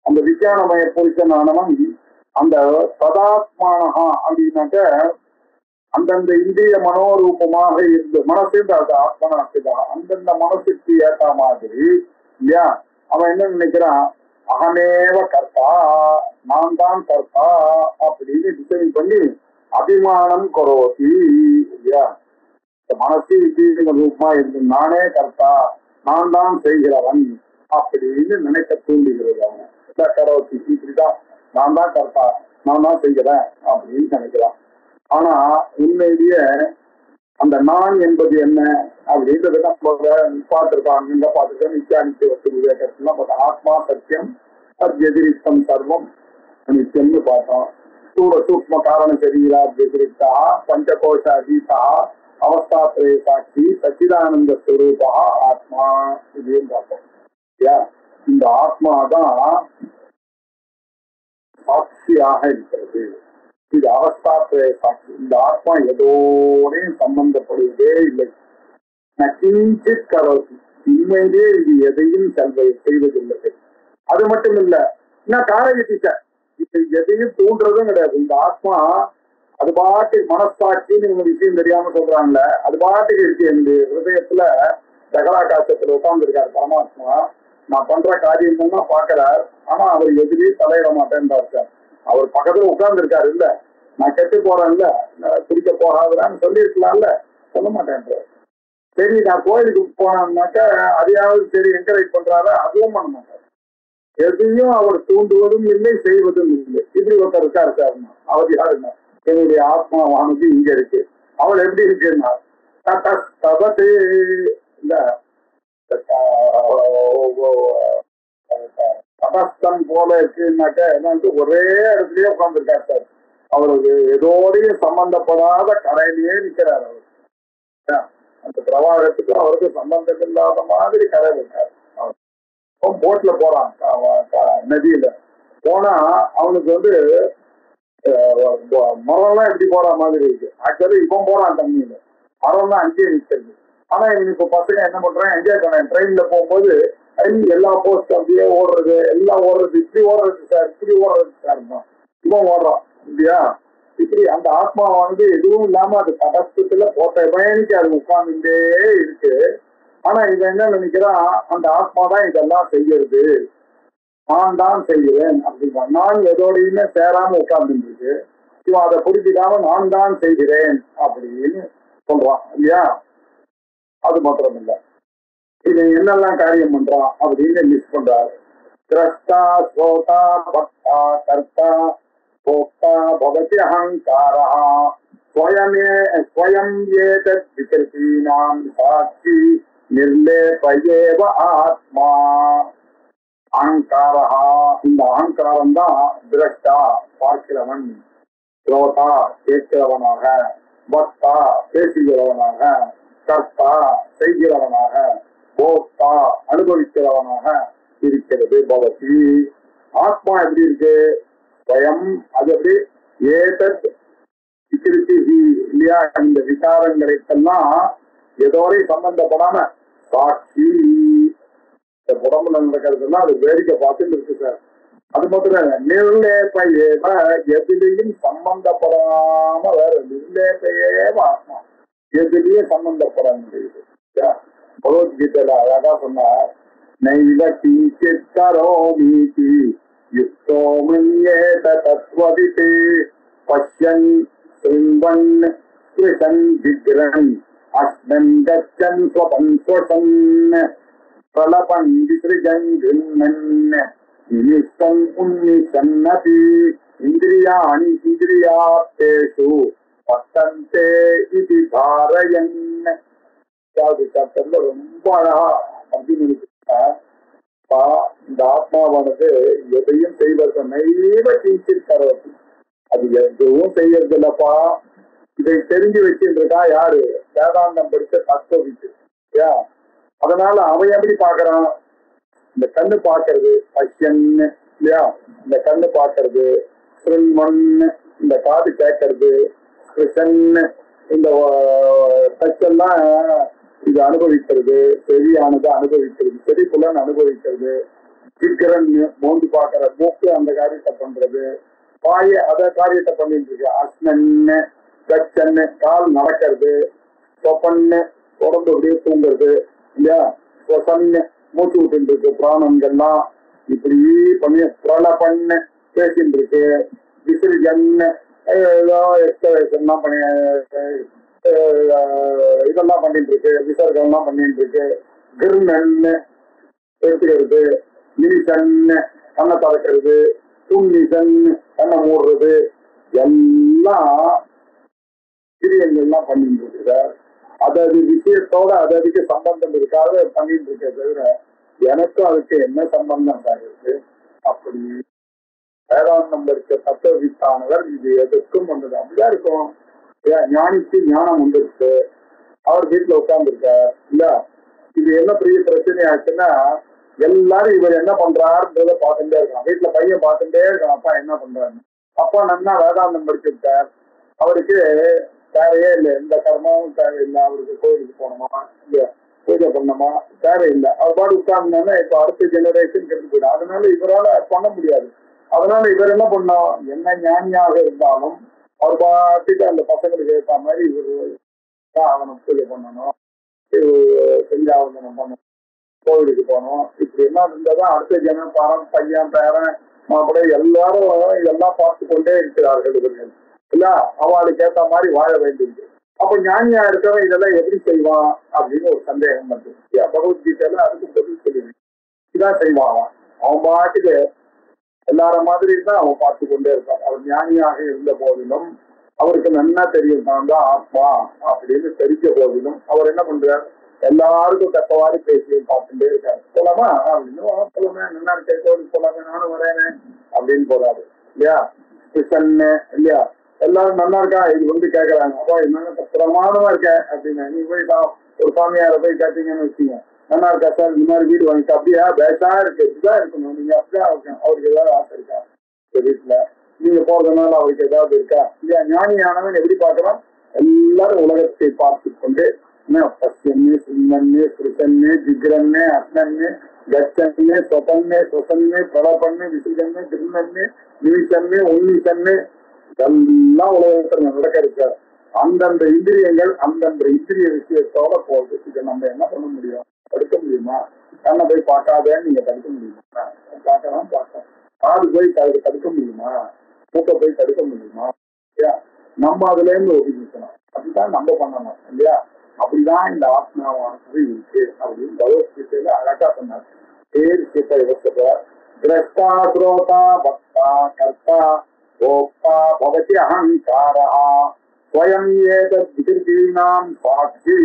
B: அந்த விஞ்ஞானமய புருஷனானவன் அந்த சதாத்மானகா அப்படின்னாக்க அந்தந்த இந்திய மனோரூபமாக இருந்து மனசு ஆத்மனாசிதா அந்தந்த மனசுக்கு ஏற்ற மாதிரி இல்லையா, அவன் என்ன நினைக்கிறான், அகமேவ கர்த்தா, நான் தான் கர்த்தா அப்படின்னு டிசைன் பண்ணி அபிமானம் கரோதி இல்லையா. மனசு இந்திய ரூபமா இருந்து நானே கர்த்தா, நான் தான் செய்கிறவன் அப்படின்னு நினைக்க தூண்டுகிறது. அவன் கரோதி இப்படிதான், நான் தான் கர்த்தா, நான் தான் செய்கிறேன் அப்படின்னு நினைக்கிறான். ஆனா உண்மையிலேயே அந்த நான் என்பது என்ன அப்படின்றத பார்த்திருக்காங்க. இங்க பார்த்துருக்கோம் நித்தியானித்திய வஸ்து விவேகத்துலாம் பார்த்தா ஆத்மா சத்தியம் அத்யதிரிக்தம் சர்வம் நித்தியம்னு பார்த்தோம். ஸ்தூல சூக்ம காரண சரீரா அத்யதிரிக்தா பஞ்சகோஷ அதீதா அவஸ்தாத்ரய சாட்சி சச்சிதானந்த ஸ்வரூபா ஆத்மா இதையும் பார்த்தோம். இந்த ஆத்மாதான் சாட்சியாக இருக்கிறது. இது அவஸ்தாத்ரய சாட்சி. இந்த ஆத்மா எதோடையும் சம்பந்தப்படுவதே இல்லை. கிஞ்சித் கரோதி, உண்மையிலே இது எதையும் செய்வதில்லை. அது மட்டும் இல்ல, நான் காரகத்திட்ட இது எதையும் தூண்டுறதும் கிடையாது. இந்த ஆத்மா அது பாட்டுக்கு மனசாட்சின்னு இவங்க விஷயம் தெரியாம சொல்றாங்கல்ல, அது பாட்டுக்கு இருக்கு. என்னுடைய ஹிருதயத்துல ஜகலாகாசத்துல உட்கார்ந்து இருக்காரு பரமாத்மா. நான் பண்ற காரியங்கள்லாம் பாக்குறார். ஆனா அவர் எதுலயும் தலையிட மாட்டேன்றார். அவர் பக்கத்துல உட்கார்ந்து இருக்காரு இல்ல, நான் கெட்டு போறேன்ல, குடிக்க போகாதான்னு சொல்லியிருக்கலாம்ல, சொல்ல மாட்டேன். சரி நான் கோயிலுக்கு போனோம்னாக்கா அதையாவது சரி என்கரேஜ் பண்றாரா, அதுவும் பண்ண மாட்டார். எதையும் அவர் தூண்டுவதும் இல்லை, செய்வதும் இல்லை. இப்படி ஒருத்தர் இருக்காரு சார். அவர் யாருன்னா, என்னுடைய ஆத்மாவானது இங்க இருக்கு. அவள் எப்படி இருக்குன்னா இந்த தடஸ்தம் போல இருக்குன்னாக்கா என்ன, ஒரே இடத்துலயே உட்கார்ந்துருக்காரு சார். அவருக்கு எதோடையும் சம்பந்தப்படாத கரையிலேயே நிற்கிறார் அவர். அந்த பிரவாகத்துக்கும் அவருக்கு சம்பந்தம் இல்லாத மாதிரி கரையில் இருக்காரு. போட்ல போறான் நதியில போனா அவனுக்கு வந்து மரம்லாம் எப்படி போற மாதிரி இருக்கு. ஆக்சுவலி இவன் போறான் தண்ணியில, மரம்லாம் அங்கேயே நிற்கிறது. ஆனா இவன் இப்ப பசங்க என்ன பண்றான், என்ஜாய் பண்ண ட்ரெயின்ல போகும்போது எல்லா போஸ்ட் அப்படியே ஓடுறது, எல்லாம் ஓடுறது, இப்படி ஓடுறது சார், இப்படி ஓடுறது சார், இவன் ஓடுறான் இல்லையா. இப்படி அந்த ஆத்மாவானது எதுவும் இல்லாம அது தடஸ்தத்துல போட்ட பயணிக்கு அது உட்கார்ந்துட்டே இருக்கு. ஆனா இவன் என்ன நினைக்கிறான், அந்த ஆத்மா தான் இதெல்லாம் செய்யறது, நான் தான் செய்கிறேன் அப்படின்னா. நான் எதோடையுமே சேராம உட்கார்ந்து இருக்கு. இவன் அதை புரிஞ்சுக்காம நான் தான் செய்கிறேன் அப்படின்னு சொல்றான் இல்லையா. அது மாத்திரம் இல்ல, இது என்னெல்லாம் காரியம் பண்றான் அப்படின்னு லிஸ்ட் பண்றாரு. திரஷ்டா ஸ்ரோதா பக்தா கர்த்தா போக்தா பவதி அஹங்காரா ஸ்வயம் ஏதத் விகிருதீனாம் சாட்சி நிர்லேபயேவ ஆத்மா. அகங்காரா, இந்த அகங்காரம் தான் திரஷ்டா பார்க்கிறவன், ஸ்ரோதா கேட்கிறவனாக, பக்தா பேசுகிறவனாக, கர்த்தா செய்கிறவனாக, போக்தா அனுபவிக்கிறவனாக இருக்கிறது. பவதி ஆத்மா எப்படி இருக்கு, ஸ்வயம் அது எப்படி ஏதத் விகிருதி இல்லையா. இந்த விகாரங்களுக்கெல்லாம் எதோரை சம்பந்தப்படாம சாட்சி, இந்த உடம்புல நடக்கிறதுலாம் அது வேடிக்கை பார்த்துட்டு இருக்கு சார். அது மட்டும் நிர்லேபயேவ, எதிலையும் சம்பந்தப்படாம வேற நிர்லேபயேவ ஆத்மா, எதிலேயே சம்பந்தப்பட முடியுது. பகவத்கீதையில அழகா சொன்னார், நைவ கிஞ்சித் கரோமீதி யுக்தோ மன்யேத தத்வவித் பஷ்யன் ஸ்ருண்வன் ஸ்பிருஷன் விக்ரன் அஸ்மன் கச்சன் ஸ்வபன் ஸ்வசன் பிரலபன் விஸ்ருஜன் கிருண்ணன் நிமிஷம் உன்னிஷன்னதி இந்திரியாணி இந்திரியார்த்தேஷு பத்தந்தே இது தாரயன். சாப்டர்ல ரொம்ப அழகா அப்படின்னு இந்த ஆத்மாவானது எதையும் செய்வது நைவ கிஞ்சித் கரோதி, அது எதுவும் செய்யறது இல்லப்பா. இதை தெரிஞ்சு வச்சுருக்கா யாரு, வேதாந்தம் படிச்ச தத்துவவித்து. அதனால அவன் எப்படி பாக்குறான், இந்த கண்ணு பாக்குறது பஷ்யன்னு இல்லையா, இந்த கண்ணு பாக்குறது, ஸ்ருண்மன் இந்த காது கேட்கறது, ஸ்பிருஷன்னு இந்த டச்செல்லாம் இது அனுபவிக்கிறது, செவியானது அனுபவிக்கிறது, செவிப்புலன் அனுபவிக்கிறது, சிக்கரன் மோந்து பாக்குற மூக்கு அந்த காரியத்தை பண்றது, வாய அத காரியத்தை பண்ணிட்டு இருக்கு, அஸ்னன்னு கச்சன்னு கால் நடக்கிறது, சொப்பன்னு உடம்பு அப்படியே தூங்குறது இல்லையா, சொசன்னு மூச்சு விட்டு இருக்கு, பிராணங்கள்லாம் இப்படி பண்ணி பிரளபன்னு பேசிட்டு இருக்கு, விசிறிஜன்னு ஏதோ எக்ஸசைஸ்லாம் பண்ணி இதெல்லாம் பண்ணிட்டு இருக்கு, விசர்கம்லாம் பண்ணிட்டு இருக்கு, கிருண்ணன்னு எடுத்துக்கிறது, நிமிஷன்னு கண்ணை திறக்கிறது, துன்னிஷன் கண்ணை மூடுறது, எல்லாம் சிறியங்கள்லாம் பண்ணிட்டு இருக்கு சார். அதாவது விஷயத்தோட அதுக்கு சம்பந்தம் இருக்காது பண்ணிட்டு இருக்க தவிர எனக்கும் அதுக்கு என்ன சம்பந்தம் தான் இருக்கு. அப்படி வேதாந்தம் இருக்க தத்துவ வித்தானவர் இது எதுக்கும் வந்தது அப்படிதான் இருக்கும். ஞானிக்கு ஞானம் வந்துருக்கு, அவர் வீட்டுல உட்கார்ந்துருக்கார் இல்ல. இது என்ன பெரிய பிரச்சனை ஆச்சுன்னா, எல்லாரும் இவர் என்ன பண்றாருன்றத பார்த்துட்டே இருக்கான். வீட்டுல பையன் பார்த்துட்டே இருக்கான், அப்பா என்ன பண்றாரு. அப்பா நல்லா வேதாந்தம் படிச்சிருக்கார், அவருக்கு தேவையே இல்லை, எந்த கர்மாவும் தேவையில்லை, அவருக்கு கோயிலுக்கு போனோமா இல்லையா பூஜை பண்ணணுமா தேவையில்லை, அவர் பாடு உட்கார்ந்தோன்னா இப்ப அடுத்த ஜெனரேஷன் கெட்டு போயிடும். அதனால இவரால பண்ண முடியாது. அதனால இவர் என்ன பண்ணோம், என்ன ஞானியாக இருந்தாலும் அவர் பாட்டுக்கு அந்த பசங்களுக்கு ஏற்ற மாதிரி இவர் அவனை பூஜை பண்ணணும், செஞ்சாவந்தனம் பண்ணணும், கோவிலுக்கு போனோம், இப்படி எல்லாம் இருந்ததான் அடுத்த ஜனம் பையன் பேரன் மாப்பிள்ளை எல்லாரும் இதெல்லாம் பார்த்து கொண்டே இருக்கிறார்கள் இவர்கள். இல்ல, அவளுக்கு ஏத்த மாதிரி வாழ வேண்டியது. அப்ப ஞானியா இருக்கவன் இதெல்லாம் எப்படி செய்வான் அப்படின்னு ஒரு சந்தேகம் வந்து பகவத்கீதையில அதுக்கு பதில் சொல்லுவேன். இதான் செய்வான் அவன் பாட்டுக்கு எல்லார மாதிரி தான் அவன் பார்த்து கொண்டே இருப்பான். அவர் ஞானியாக இருந்த போதிலும் அவருக்கு நன்னா தெரியும் நான் தான் ஆத்மா அப்படின்னு தெரிஞ்ச போதிலும் அவர் என்ன பண்றார், எல்லாருக்கும் தக்கவாறு பேசி பார்த்துட்டே இருக்காரு. போலாமா அப்படின்னு, சொல்லுங்க நல்லா இருக்க கோவிலுக்கு போலாங்க, நானும் வரேனே அப்படின்னு போறாரு இல்லையா. கிருஷ்ணன்னு இல்லையா, எல்லாரும் நல்லா இருக்கா இது வந்து கேட்கறாங்க. அப்போ என்னங்க பிரமாதமா இருக்கேன் அப்படின்னா, நீ போய் ஒரு சாமியார போய் கேட்டீங்கன்னு வச்சுங்க, நல்லா இருக்கா சார், இந்த மாதிரி வீடு வாங்கிட்டு அப்படியா பேஷா இருக்கு, இப்படிதான் இருக்கணும், நீங்க அப்படிதான் இருக்கணும், அவருக்கு ஏதாவது ஆசை இருக்கா வீட்டுல, நீங்க போறதுனால அவருக்கு ஏதாவது இருக்கா இல்லையா. ஞானியானவன் எப்படி பார்க்கலாம், எல்லாரும் உலகத்தை பார்த்து கொண்டு பசியன்னு சிம்மன்னு புருஷன்னு ஜிக்ரன்னு அண்ணன்னு கச்சன்னு சொதன்னு சொசன்னு பிரபன்னு விசிகன்னு திருநன்னு நிமிஷன்னு உன்னிஷன்னு இதெல்லாம் உலகத்துல நடக்க இருக்காரு. அந்தந்த இந்திரியங்கள் அந்தந்த இந்திரிய விஷயத்தோட போகுது. இதை நம்ம என்ன பண்ண முடியும், தடுக்க முடியுமா? கண்ணை போய் பார்க்காதேன்னு நீங்க தடுக்க முடியுமா? பார்க்கலாம் பார்க்கலாம். காது போய் தடுக்க முடியுமா? மூக்கை போய் தடுக்க முடியுமா? இல்லையா, நம்ம அதுல இருந்து ஒதுங்கிக்கணும். அப்படிதான் நம்ம பண்ணணும் இல்லையா. அப்படிதான் இந்த ஆத்மாவானது இருக்கு அப்படின்னு பகவத்கீதையில அழகா சொன்னார். பேர் விஷயத்தை யோசிப்பார். திரஷ்டா ஸ்ரோதா பக்தா கர்த்தா கோப்தா பவதி அஹங்காரஹ ஸ்வயம் ஏதத் விகிருதீனாம் சாட்சி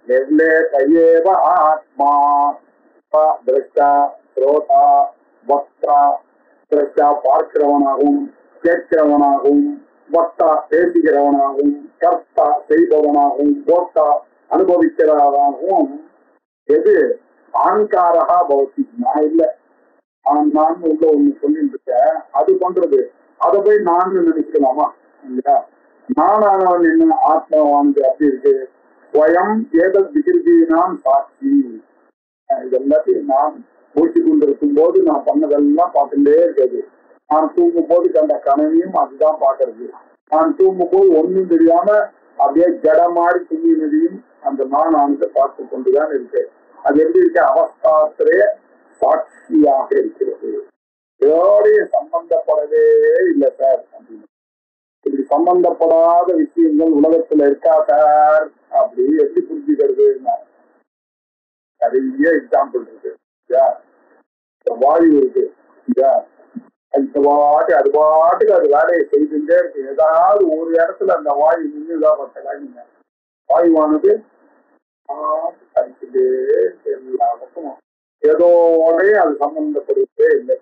B: நிர்லேபயேவ ஆத்மா. திரஷ்டா ஸ்ரோதா பக்தா, திரஷ்டா பார்க்கிறவனாகவும் கேட்கிறவனாகவும், பக்தா பேசுகிறவனாகவும், கர்த்தா செய்பவனாகவும், போக்தா அனுபவிக்கிறவனாகவும், எது அகங்காரா பவதி நான் இல்ல நான் உள்ள ஒண்ணு சொல்லிட்டு இருக்க அது பண்றது, அதை போய் நான் நினைக்கலாமா இல்லையா. நானானவன் என்ன ஆத்மாவானது அப்படி இருக்கு. ஸ்வயம் ஏதல் விகிருதினாம் சாட்சி. இது எல்லாத்தையும் நான் மூச்சு கொண்டிருக்கும் போது நான் பண்ணதெல்லாம் பார்த்துட்டே இருக்கிறது. நான் தூங்கும் போது கண்ட கனவையும் அதுதான் பாக்குறது. நான் தூங்கும் போது ஒன்னும் தெரியாம அப்படியே ஜடமாடி தூங்கினதையும் அந்த நான் ஆனதை பார்த்து கொண்டுதான் இருக்கு. அது எப்படி இருக்க, அவஸ்தாத்திலே சாட்சியாக இருக்கிறது. இதோடைய சம்பந்தப்படவே இல்லை சார் அப்படின்னு. இப்படி சம்பந்தப்படாத விஷயங்கள் உலகத்துல இருக்கா சார் அப்படி எப்படி புரிஞ்சுக்கிறது? நிறைய எக்ஸாம்பிள் இருக்கு. வாயு இருக்கு, அது பாட்டுக்கு அது வேலையை செய்துட்டே இருக்கு. ஏதாவது ஒரு இடத்துல அந்த வாயு நின்றுதான் பார்த்தீங்க, வாயுவானது அடிச்சுட்டே எல்லா பக்கமும் எதோடையும் அது சம்பந்தப்படுத்தே இல்லை.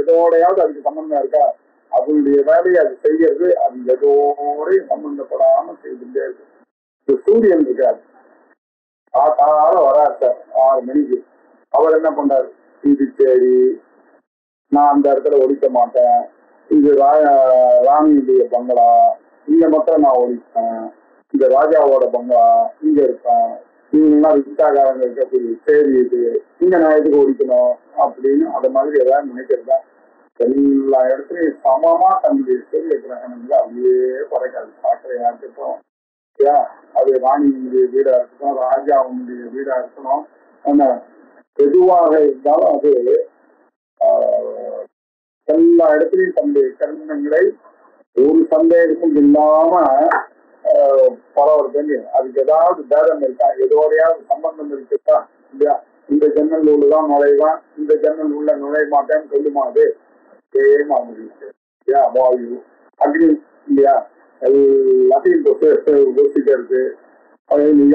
B: எதோடையாவது அதுக்கு சம்பந்தம் இருக்கா? அதனுடைய வேலையை அது செய்யறது அது எதோடையும் சம்பந்தப்படாம செய்துட்டே இருக்கு. இந்த சூரியன் இருக்காரு, காத்தால வராரு சார் 6 மணிக்கு. அவர் என்ன பண்றாரு, இது சரி நான் அந்த இடத்துல ஒழிக்க மாட்டேன், இது ராணியுடைய பங்களா, இங்க மட்டும் நான் ஒழிப்பேன், இந்த ராஜாவோட பங்களா இங்க இருப்பேன், இவங்கன்னா ரிக்ஷாக்காரங்க இருக்கக்கூடிய சரி இது இங்க நான் எதுக்கு ஒழிக்கணும் அப்படின்னு அந்த மாதிரி ஏதாவது நினைக்கிறதா. எல்லா இடத்துலையும் சமமா தன்னுடைய சூரிய கிரகணங்களை அப்படியே படைக்காது. பார்க்கறையா இருக்கட்டும், அது ராணியினுடைய வீடா இருக்கட்டும், ராஜாவுடைய வீடா இருக்கணும், எதுவாக இருந்தாலும் அது எல்லா இடத்துலையும் தன்னுடைய கர்மங்களை ஒரு சந்தேகமும் இல்லாம பரவறது. அதுக்கு ஏதாவது பேதம் இருக்கா, எதோடையாவது சம்பந்தம் இருக்கா இல்லையா. இந்த ஜன்னல் உள்ளதான் நுழைவான், இந்த ஜன்னல் உள்ள நுழைய மாட்டேன்னு சொல்லுமா? அது சேம் மாதிரி இல்லையா. வாயு அக்னி இல்லையா, எல்லாத்தையும் யோசிக்கிறது.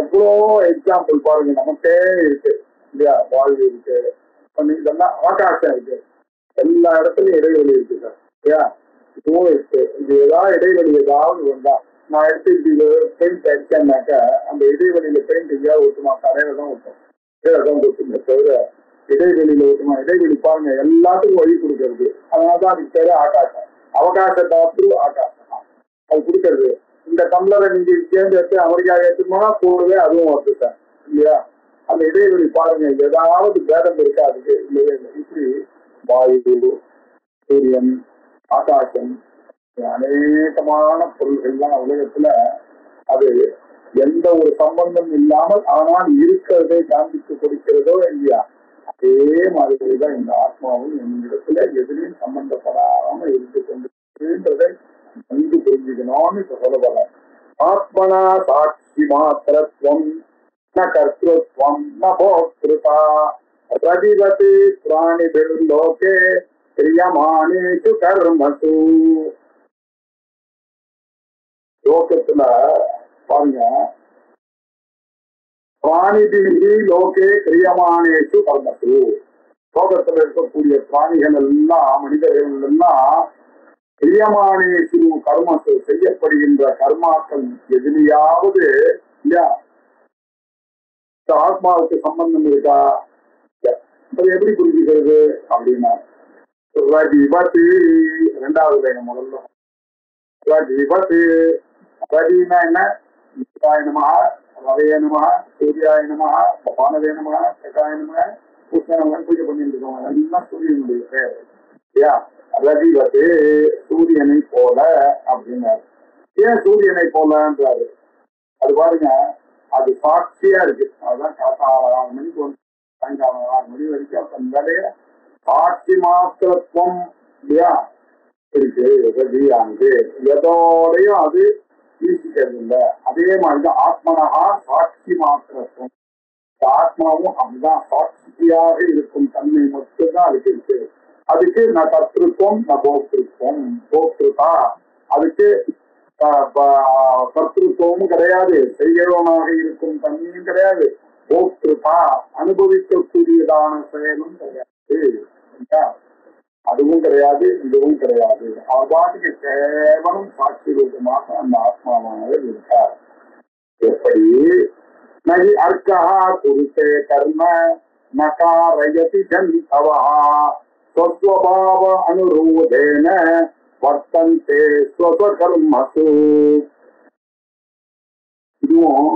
B: எவ்வளோ எக்ஸாம்பிள் பாருங்க நமக்கே இருக்கு இல்லையா. வாயு இருக்கு, இதெல்லாம் ஆகாசம் இருக்கு, எல்லா இடத்துலயும் இடைவெளி இருக்கு சார் இல்லையா. இதுவும் இருக்கு. இது ஏதாவது இடைவெளி ஏதாவது வந்தா நான் எடுத்து இப்படி பெயிண்ட் அடிச்சேன்னாக்கா அந்த இடைவெளியில பெயிண்ட் எங்கேயாவது ஒட்டுமா? கரையில தான் ஒட்டும், கீழே தான் ஒட்டுமே தவிர இடைவெளியில ஒட்டுமா? இடைவெளி பாருங்க எல்லாத்துக்கும் வழி கொடுக்கறது. அதனாலதான் அதுக்கு பேரு ஆகாசம். அவகாச தாத்து ஆகாசம் அது கொடுக்கறது. இந்த டம்ளரை நீங்க சேர்ந்து எடுத்து அமெரிக்கா எடுத்துக்கோனா கூடவே அதுவும் வருது சார் இல்லையா. அந்த இடைவெளி பாருங்க, ஏதாவது பேதம் இருக்கா? அதுக்கு இல்லவே இல்லை. இப்படி வாயு, சூரியன், ஆகாசம், அநேகமான பொருள்கள்லாம் உலகத்துல அது எந்த ஒரு சம்பந்தம் இல்லாமல் ஆனால் இருக்கிறதை காண்பித்து கொடுக்கிறதோ இல்லையா. அதே மாதிரிதான் இந்த ஆத்மாவும் என்னிடத்துல எதிரையும் சம்பந்தப்படாம இருந்து கொண்டிருக்கிறதை நன்கு புரிஞ்சுக்கணும்னு இப்ப சொல்ல போறேன். ஆத்மனா சாட்சி மாத்திரத்துவம் ந கர்த்திருவம் ந போக்திருதா ரதிவதி பிராணிபிர் லோகே கிரியமானேஷு கர்மசு. லோகத்துல பாருங்க, பிராணிபிஹி லோகே கிரியமானேஷு கர்மசு. லோகத்துல இருக்கக்கூடிய பிராணிகள் எல்லாம், மனிதர்கள் எல்லாம் கிரியமானேஷு கர்மசு செய்யப்படுகின்ற கர்மாக்கள் எதிலையாவது இல்லையா ஆத்மாவுக்கு சம்பந்தம் இருக்கா? அது எப்படி புரிஞ்சுக்கிறது அப்படின்னா, ரதிவதி இரண்டாவது வேணும். முதல்ல ரதிவதி, ரதினா என்ன? நித்யாய நமஹ, ரவயே நமஹ, சூர்யாய நமஹ, பானவே நமஹ, கட்டாய நமஹ, பூஷணம் பூஜை பண்ணிட்டு இருக்கோம். எல்லாம் சூரியனுடைய பேர் இல்லையா? ரதிவதி சூரியனை போல அப்படின்னாரு. ஏன் சூரியனை போலன்றாரு? அது பாருங்க, அது சாட்சியா இருக்கு. அதுதான் காத்தா 6 மணிக்கு வந்து சாயங்காலம் 6 மணி வரைக்கும் அந்த வேலைய சாட்சி மாத்திரத்துவம் இல்லையா இருக்கு. ரதி அங்கு எதோடையும் அது வீசிக்கிறது இல்லை. அதே மாதிரிதான் ஆத்மனஹா சாட்சி மாத்திரத்துவம். ஆத்மாவும் அப்படிதான் சாட்சியாக இருக்கும் தன்மை மட்டும்தான் அதுக்கு இருக்கு. அதுக்கு ந கர்த்திருவம் ந போக்திருவம். போக்திருதா அதுக்கு கர்த்திருவமும் கிடையாது, செய்கிறவனாக இருக்கும் தன்மையும் கிடையாது. போக்திருதா அனுபவிக்கக்கூடியதான செயலும் கிடையாது. அதுவும் கிடையாது, இதுவும் கிடையாது. அவ்வாட்டுக்கு கேவலம் சாட்சி ரூபமாக அந்த ஆத்மாவானவர் இருக்கார். எப்படி நகி அர்க்கா குருத்தே கர்ம நகாரயதி ஜந்தவா ஸ்வஸ்வபாவ அனுரூபேன வர்த்தந்தே ஸ்வஸ்வகர்மசு. இதுவும்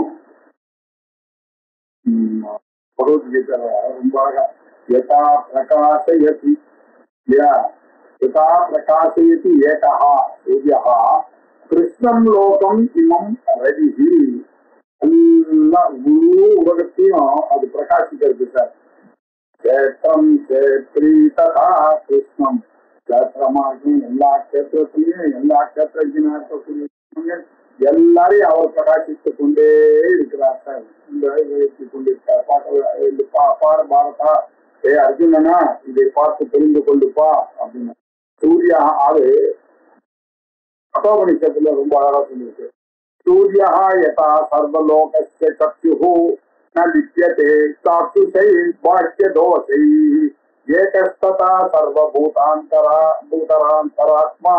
B: பகவத்கீதை ரொம்ப யதா பிரகாசயதி இல்லையா? யதா பிரகாசயதி ஏகஹ சூரியஹ கிருஷ்ணம் லோகம் இமம் ரதிஹி. எல்லாம் முழு உலகத்தையும் அது பிரகாசிக்கிறது சார். கேத்திரம் கேத்ரி ததா கிருஷ்ணம். கேத்திரமாகும் எல்லா கேத்திரத்திலையும் எல்லா கேத்திரத்திலும் இருக்கக்கூடிய எல்லாரையும் அவர் பிரகாசித்துக் கொண்டே இருக்கிறார் சார். இந்த கொண்டிருக்கார். பாரதா ஏ அர்ஜுனனா இதை பார்த்து தெரிந்து கொண்டுப்பா அப்படின்னு சூர்யா ஆறு கட்டோபனிஷத்துல ரொம்ப அழகா சொல்லியிருக்கு. சூர்யா யதா சர்வலோகஸ்ய சக்ஷுஹு ந லிப்யதே சாக்ஷுஷை வாக்ய தோஷை ஏகஸ்ததா சர்வபூதாந்தராத்மா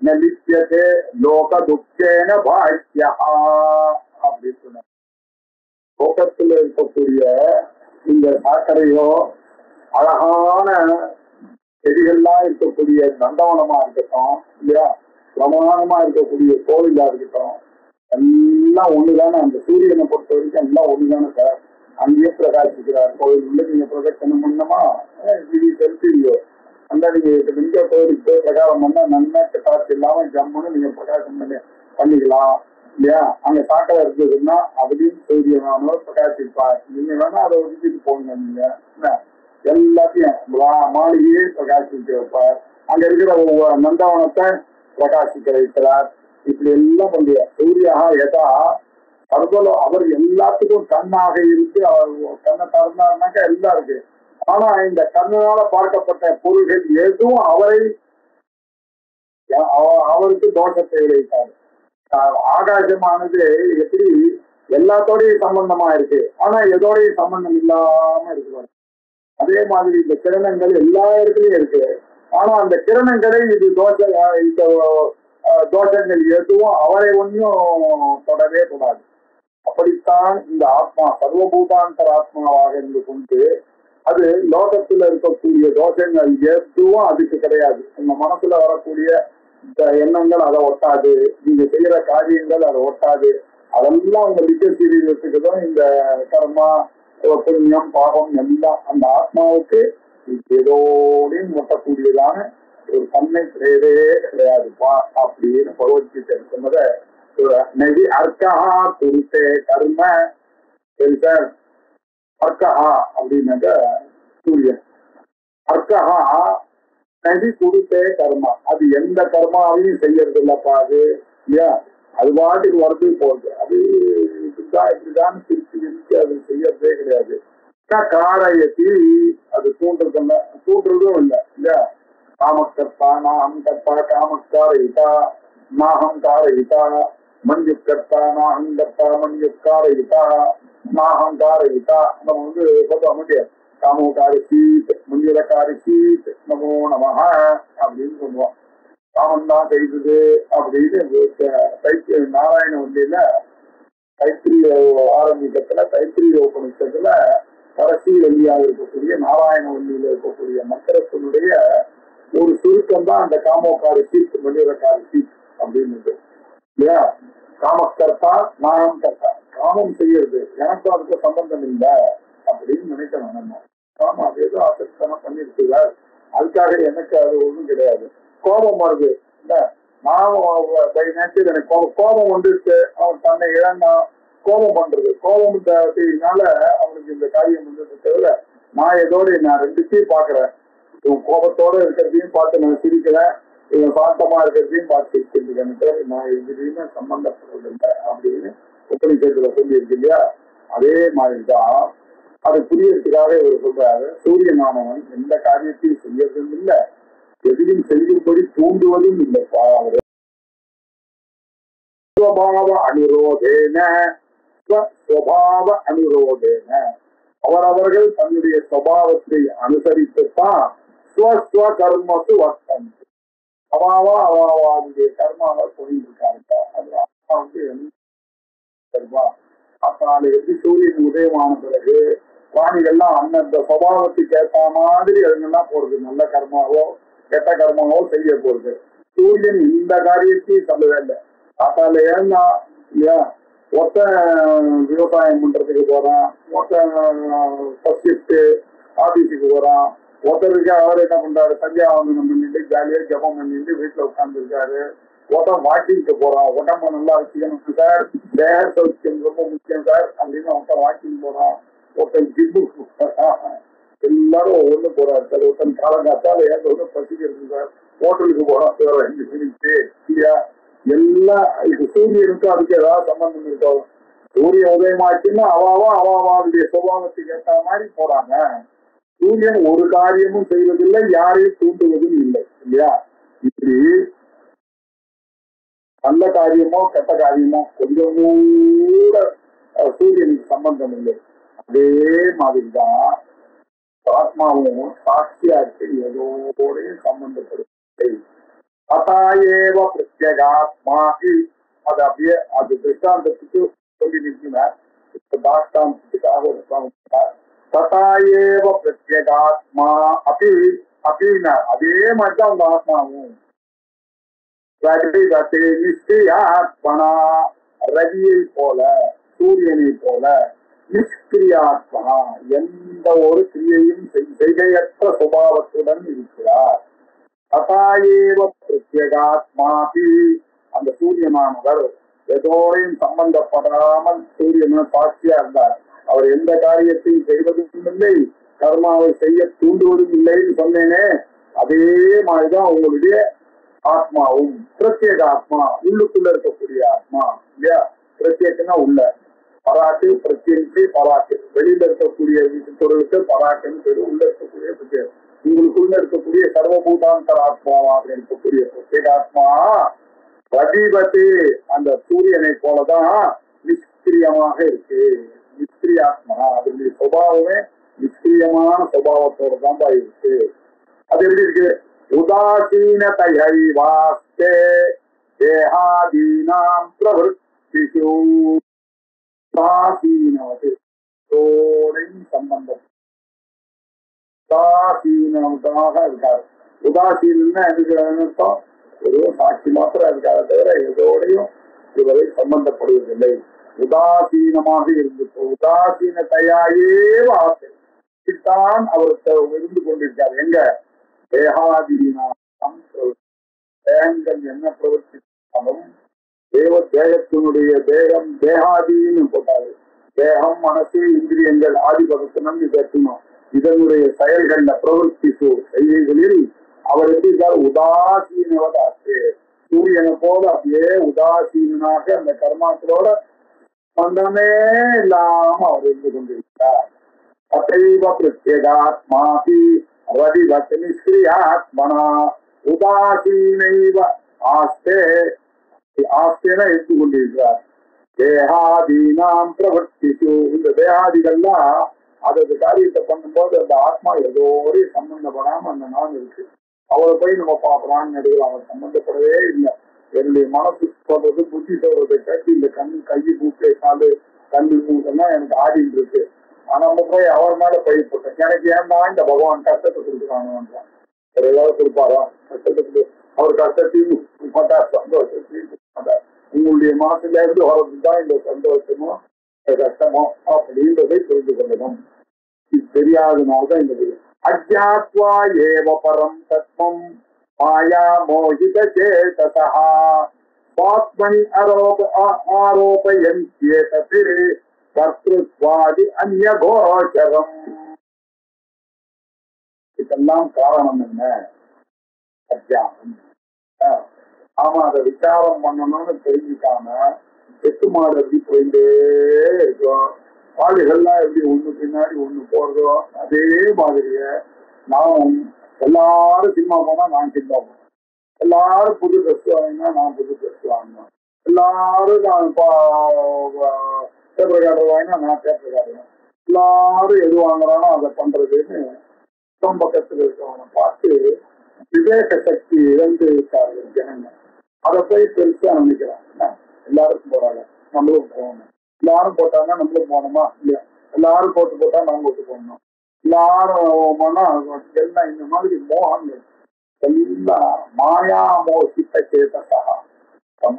B: ந லிப்யதே லோக துக்கேன பாக்யஹ அப்படி சொன்னார். லோகத்தில் இருக்கக்கூடிய இந்த சாக்கரையோ அழகான செடிகள்லாம் இருக்கக்கூடிய நந்தவனமா இருக்கட்டும் இல்லையா, பிரமாணமா இருக்கக்கூடிய கோவிலா இருக்கட்டும், எல்லாம் ஒண்ணுதானே. அந்த சூரியனை பொறுத்த வரைக்கும் எல்லாம் ஒண்ணுதானே சார். அங்கேயே பிரகாசிக்கிறார். கோவில் உள்ள நீங்க பிரதட்சணம் பண்ணமா செலுத்தியோ அந்த நீங்க லிங்க கோவிலுக்கு பிரகாரம் பண்ணா நன்மை காசு இல்லாம ஜம்முன்னு நீங்க பிரகாசம் பண்ணிக்கலாம் இல்லையா? அங்க சாக்கடை இருந்ததுன்னா அதுலயும் சூரியனானவர் பிரகாசிப்பார். நீங்க வேணா அதை ஒதுக்கிட்டு போங்க. நீங்க எல்லாத்தையும் மாளிகையே பிரகாசிக்க வைப்பார். அங்க இருக்கிற நந்தவனத்தை பிரகாசிக்க வைக்கிறார். இப்படி எல்லாம் பண்ற சூரியா எதா சர்வலோ அவர் எல்லாத்துக்கும் கண்ணாக இருக்கு. அவர் கண்ணை திறந்தாருனாக்கா எல்லாம் இருக்கு. ஆனா இந்த கண்ணால பார்க்கப்பட்ட பொருள்கள் எதுவும் அவருக்கு தோஷத்தை விளைவித்தார். ஆகாசமானது எப்படி எல்லாத்தோடையும் சம்பந்தமா இருக்கு, ஆனா எதோடையும் சம்பந்தம் இல்லாம இருக்கிறார். அதே மாதிரி இந்த கிரணங்கள் எல்லா இடத்துலயும் இருக்கு. ஆனா அந்த கிரணங்களை இது தோஷங்கள் எதுவும் அவரை ஒன்றும் தொடவே கூடாது. அப்படித்தான் இந்த ஆத்மா சர்வபூதாந்தர ஆத்மாவாக இருந்து கொண்டு அது லோகத்துல இருக்கக்கூடிய தோஷங்கள் எதுவும் அதுக்கு கிடையாது. உங்க மனசுல வரக்கூடிய இந்த எண்ணங்கள் அதை ஒட்டாது, நீங்க செய்யற காரியங்கள் அதை ஒட்டாது. அதெல்லாம் உங்க லிக்க சீரியத்துக்குதான் இந்த கர்மா புண்ணியம் பாவம் எல்லாம் அந்த ஆத்மாவுக்கு ஏதோடையும் ஒட்டக்கூடியதான ஒரு தன்மை கிடையவே கிடையாதுப்பா அப்படின்னு பகவத்கீதை சொன்னத நெதி அர்க்கஹா குறித்தே கர்ம. சரி சார், அர்க்கஹா அப்படின்னாக்க சூரியன். அர்க்கஹா நகி கொடுத்தே கர்மா. அது எந்த கர்மாவையும் செய்யறது இல்லப்பா அது இல்லையா. அது பாட்டுக்கு வரது போகுது. அது இப்படிதான் இப்படிதான் பிரிச்சு பிரிச்சு அது செய்யறதே கிடையாது. காரயத்தி அது தூண்டுறதும் இல்லை இல்லையா. காமக்கர்த்தா நாஹங்கர்த்தா காமக்காரயிதா நாஹங்காரயிதா மஞ்சுக்கர்த்தா நாஹங்கர்த்தா மஞ்சுக்காரயிதா நாஹங்காரயிதா. நம்ம சொல்ல முடியாது. காமோகாரி சீத் மஞ்சுரக்காரி சீத் நமோ நமஹ அப்படின்னு சொல்லுவோம். காமம் தான் செய்தது அப்படின்னு தைத்திய நாராயண வண்டியில தைத்திரிய ஆரம்பிக்கத்துல தைத்திரிய உபநிஷத்துல கடைசி வண்டியாக இருக்கக்கூடிய நாராயண வண்டியில இருக்கக்கூடிய மந்திரத்தினுடைய ஒரு சுருக்கம் தான் அந்த காமோகாரி சீத் மஞ்சுரக்காரி சீத் அப்படின்னு இல்லையா. காமக்கர்த்தா நாகம் கர்த்தா. காமம் செய்யறது எனக்கு அதுக்கு சம்பந்தம் இல்லை அப்படின்னு நினைக்கணும் நம்ம. ஆமா அது ஏதோ அசத்தனம் பண்ணிருக்கிறார், அதுக்காக எனக்கு அது ஒன்றும் கிடையாது. கோபம் வருது இல்ல, நான் எனக்கு கோபம் வந்துருச்சு, அவன் தன்னை இழந்தான், கோபம் பண்றது. கோபம்னால அவனுக்கு இந்த காரியம் வந்தது தவிர நான் ஏதோட நான் ரெண்டுத்தையும் பாக்குறேன். இவன் கோபத்தோட இருக்கிறதையும் பார்த்து நான் சிரிக்கிறேன், இவன் சாந்தமா இருக்கிறதையும் பார்த்து சிரிச்சிருக்கேன், நான் எதுலையுமே சம்பந்தப்படுறதில்லை அப்படின்னு உபநிஷத்துல சொல்லி இருக்கு இல்லையா. அதே மாதிரிதான் அது புரியறதுக்காக இவர் சொல்றாரு, சூரியனானவன் எந்த காரியத்தையும் செய்யறதும் இல்லை, எதிலும் செய்யும்படி தூண்டுவதும் இல்லைப்பா. அவரு அனுரோதேன அனுரோதேன அவரவர்கள் தன்னுடைய சுபாவத்தை அனுசரித்துத்தான் ஸ்வஸ்வ கர்மத்து வர்த்தம் அவாவாவுடைய கர்மாவை சொல்லியிருக்காங்க. அது அப்பால எப்படி சூரியன் உதயமான பிறகு பிராணிகள்லாம் அந்தந்த சுபாவத்துக்கு ஏற்ற மாதிரி அதுங்கெல்லாம் போறது, நல்ல கர்மாவோ கெட்ட கர்மாவோ செய்ய போறது. சூரியன் இந்த காரியத்தையும் சொல்லவே இல்லை. காத்தால ஏன்னா இல்லையா, ஒத்த விவசாயம் பண்றதுக்கு போறான், ஒத்த ஆபீஸுக்கு போறான், ஒருத்தருக்கு அவர் என்ன பண்றாரு, சந்தியாவந்தனம் பண்ணிட்டு ஜாலியா ஜபம் பண்ணிட்டு வீட்டுல உட்கார்ந்து இருக்காரு. ஒருத்தன் வாக்கிங்க்கு போறான், உடம்ப நல்லா வச்சுக்கணும் சார், தேக சௌக்கியம் ரொம்ப முக்கியம் சார் அப்படின்னு ஒருத்தன் வாக்கிங் போறான், ஒருத்தன் ஜிம்முக்கு போறான், எல்லாரும் ஒவ்வொன்று போறாரு சார். ஒருத்தன் காலங்காத்தால ஏற்ற பசிக்கிறது சார், ஹோட்டலுக்கு போறான் சார் 5 மினிட்டு இல்லையா. எல்லாம் இது சூரியனுக்கு அதுக்கு ஏதாவது சம்பந்தம் இருக்கும். சூரியன் உதயமாச்சுன்னா அவாவுடைய சுபாவத்துக்கு ஏற்ற மாதிரி போறாங்க. சூரியன் ஒரு காரியமும் செய்வதில்லை, யாரையும் தூண்டுவதும் இல்லை இல்லையா. இப்படி நல்ல காரியமோ கெட்ட காரியமோ கொஞ்சம் கூட சூரியனுக்கு சம்பந்தம் இல்லை. அதே மாதிரிதான் ஆத்மாவும் சாட்சியாக்கு ஏதோடையும் சம்பந்தப்படுவதில்லை. அதாயேவ பிரத்யேகாத்மா. அது அப்படியே அது திருஷ்டாந்தத்துக்கு சொல்லி நிற்கிறார். தாஷ்டாந்தத்துக்காக ததாயேவ பிரத்யேகாத்மா அப்படின்னா அதே மாதிரிதான் அந்த ஆத்மாவும் நிஷ்கிரியாத்மனா ரவியை போல சூரியனை போல நிஷ்கிரியாத்மனா எந்த ஒரு கிரியையும் செய்கையற்ற சுபாவத்துடன் இருக்கிறார். ததாயேவ பிரத்யேகாத்மாபி அந்த சூரியனானவர் எதோடையும் சம்பந்தப்படாமல் சூரியனும் சாட்சியா இருந்தார். அவர் எந்த காரியத்தையும் செய்வதும் இல்லை, கர்மாவை செய்ய தூண்டுவதும் இல்லைன்னு சொன்னேனே, அதே மாதிரிதான் உங்களுடைய ஆத்மாவும் பிரத்யேக ஆத்மா, உள்ளுக்குள்ள இருக்கக்கூடிய ஆத்மா இல்லையா. பிரத்யேகனா உள்ள, பராக்கு பிரத்யேகி பராக்கு, வெளியில இருக்கக்கூடிய பொருளுக்கு பராக்குன்னு பேரு, உள்ள இருக்கக்கூடிய பிரத்யேகம். உங்களுக்குள்ள இருக்கக்கூடிய சர்வபூதாந்தர ஆத்மாவாக இருக்கக்கூடிய பிரத்யேக ஆத்மா பிரதிபதி அந்த சூரியனை போலதான் நிஷ்கிரியமாக இருக்கு. நிஷ்கிரியாத்மா அதனுடைய சுபாவமே நிஷ்கிரியமான சுபாவத்தோட தான் இருக்கு. அது எப்படி இருக்கு? உதாசீனதைவாஸ்தே தேஹாதீனாம் பிரவருத்திஷு உதாசீனவது சம்பந்தம் உதாசீனமாக இருக்காரு. உதாசீனா எதுக்கு அர்த்தம்? ஒரு சாட்சி மாத்திரம் இருக்காத தவிர எதோடையும் இதுவரை சம்பந்தப்படுவதில்லை. உதாசீனமாக இருந்து உதாசீனத்தையாயே வாசித்தான் அவருக்கு இருந்து கொண்டிருக்காரு. எங்க தேகாதீனம் தேகங்கள் என்ன பிரவர்த்தித்தாலும் தேகத்தினுடைய தேகம் தேகாதீன்னு போட்டாரு. தேகம் மனசு இந்திரியங்கள் ஆதிபகத்தனம் இதற்கணும். இதனுடைய செயல்கள்ல பிரவர்த்தி செய்கைகளில் அவர் எப்படி இருக்காரு? உதாசீனவதாச்சு, சூரியனை போல அப்படியே உதாசீனாக அந்த கர்மாக்களோட சம்பந்தமே இல்லாம அவர் இருந்து கொண்டிருக்கிறார். அதைவ பிரத்யேகாத்மாபி ரதிவத் நிஷ்கிரியாத்மனா உதாசீனைவ ஆஸ்தே, ஆஸ்தேன இருந்து கொண்டிருக்கிறார். தேகாதீனாம் பிரவர்த்திசு, இந்த தேகாதிகள்லாம் அதோட காரியத்தை பண்ணும்போது அந்த ஆத்மா ஏதோ ஒரு சம்பந்தப்படாம அந்த நான் இருக்கு. அவரை போய் நம்ம பார்க்கலாம்னு நடுவில் அவர் சம்பந்தப்படவே இல்லை. என்னுடைய மனசு சொல்றது, புத்தி சொல்றதை கேட்டு இந்த கை பூக்கை காலு கண்ணு மூக்கெல்லாம் எனக்கு ஆடிட்டு இருக்கு. ஆனா நம்ம போய் அவர் மேல பயிர் போட்டேன். எனக்கு ஏன்டா இந்த பகவான் கஷ்டத்தை கொடுக்குறாங்கன்றான். வேற ஏதாவது கொடுப்பாரா? கஷ்டத்துக்கு அவர் கஷ்டத்தையும் மாட்டார், சந்தோஷத்தையும் மாட்டார். உங்களுடைய மனசுல இருந்து வர்றதுதான் இந்த சந்தோஷமோ கஷ்டமோ அப்படின்றதை புரிந்து கொள்ளணும். இது தெரியாதனால்தான் இந்த அஜ்ஞாத்வா ஏவ பரம் தத்வம் மாயா மோகித சேதசா ஸ்வாத்மனி ஆரோபயந்த்யேதத் கர்த்ருத்வாதி அன்ய கோச்சரம். இதெல்லாம் காரணம் என்ன? அஜ்ஞானம். ஆமா, அதை விசாரம் பண்ணணும்னு தெரிஞ்சுக்காம செட்டு மாடு எப்படி போயிட்டே இருக்கும். பாடுகள்லாம் எப்படி ஒண்ணு பின்னாடி ஒண்ணு போறதோ அதே மாதிரிய நானும் எல்லாரும் சினிமா போனா நான் சினிமா போனேன், எல்லாரும் புது ட்ரெஸ் வாங்கினா நான் புது ட்ரெஸ் வாங்கினேன், எல்லாரும் நான் பேப்பர் கார்டர் வாங்கினா நான் பேப்பர் காட்டுவேன், எல்லாரும் எது வாங்குறானோ அதை பண்றதுன்னு பக்கத்துல இருக்கவனை பார்த்து விவேக சக்தி இழந்து இருக்காரு ஜனங்க. அதை போய் பெருசா நினைக்கிறாங்க. எல்லாருக்கும் போறாங்க, நம்மளும் போகணும். எல்லாரும் போட்டாங்க, நம்மளும் போகணுமா? இல்லையா? எல்லாரும் போட்டா நம்ம போட்டு போகணும். எல்லாரும் போனா எல்லாம் இந்த மாதிரி மோகங்கள் எல்லாம் மாயா மோசித்த சேதசா.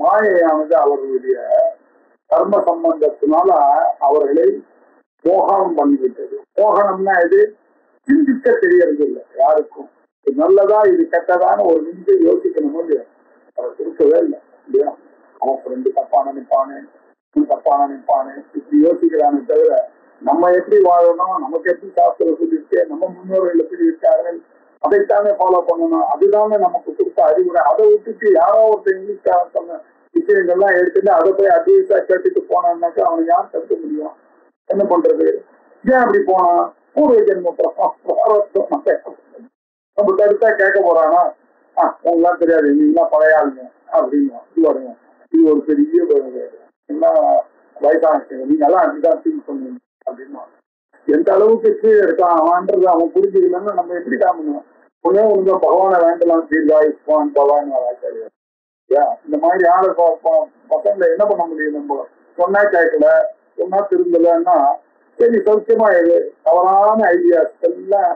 B: மாயையானது அவர்களுடைய கர்ம சம்பந்தத்தினால அவர்களை மோகனம் பண்ணிவிட்டது. மோகனம்னா எது? சிந்திக்க தெரியறது இல்லை யாருக்கும். இது நல்லதா இது கெட்டதான ஒரு நிமிஷம் யோசிக்கணும் இல்லையா? அவர் கொடுக்கவே இல்லை இல்லையா? அவன் ஃப்ரெண்டு தப்பா நினைப்பானே, தப்பா நினைப்பானே, இப்படி யோசிக்கிறானே தவிர நம்ம எப்படி வாழணும், நமக்கு எப்படி சாஸ்திரம் சொல்லிட்டு நம்ம முன்னோர்கள் எப்படி இருக்கார்கள் அதைத்தானே ஃபாலோ பண்ணணும். அதுதானே நமக்கு கொடுத்த அறிவுரை. அதை விட்டுட்டு யாரோ ஒருத்தர் இங்கிலீஷ்கார சொன்ன விஷயங்கள்லாம் எடுத்துட்டு அதை போய் அட்வைஸா கேட்டுட்டு போனான்னாக்கா அவனை யார் தடுக்க முடியும்? என்ன பண்றது? ஏன் அப்படி போனா? பூர்வ ஜென்ம நம்ம தடுத்தா கேட்க போறானா? உங்களாம் தெரியாது, நீங்களாம் பழைய ஆளுங்க அப்படின்னு இது வருங்க. இது ஒரு பெரிய எல்லாம் வயசான நீங்க எல்லாம் அப்படிதான் திங்க் பண்ணுவீங்க அப்படின்னா எந்த அளவுக்கு கீழே இருக்கான் அவன்றது அவன் புரிஞ்சுக்கலன்னா நம்ம எப்படி காமணும்? ஒன்னே ஒண்ணு பகவானை வேண்டலாம், தீர்காயுஷ்மான் பகவான் ஆச்சாரியா. இந்த மாதிரி ஆளு பசங்களை என்ன பண்ண முடியும்? நம்ம சொன்னா கேட்கல, சொன்னா திரும்பலன்னா சரி சௌக்கியமா இது தவறான ஐடியாஸ் எல்லாம்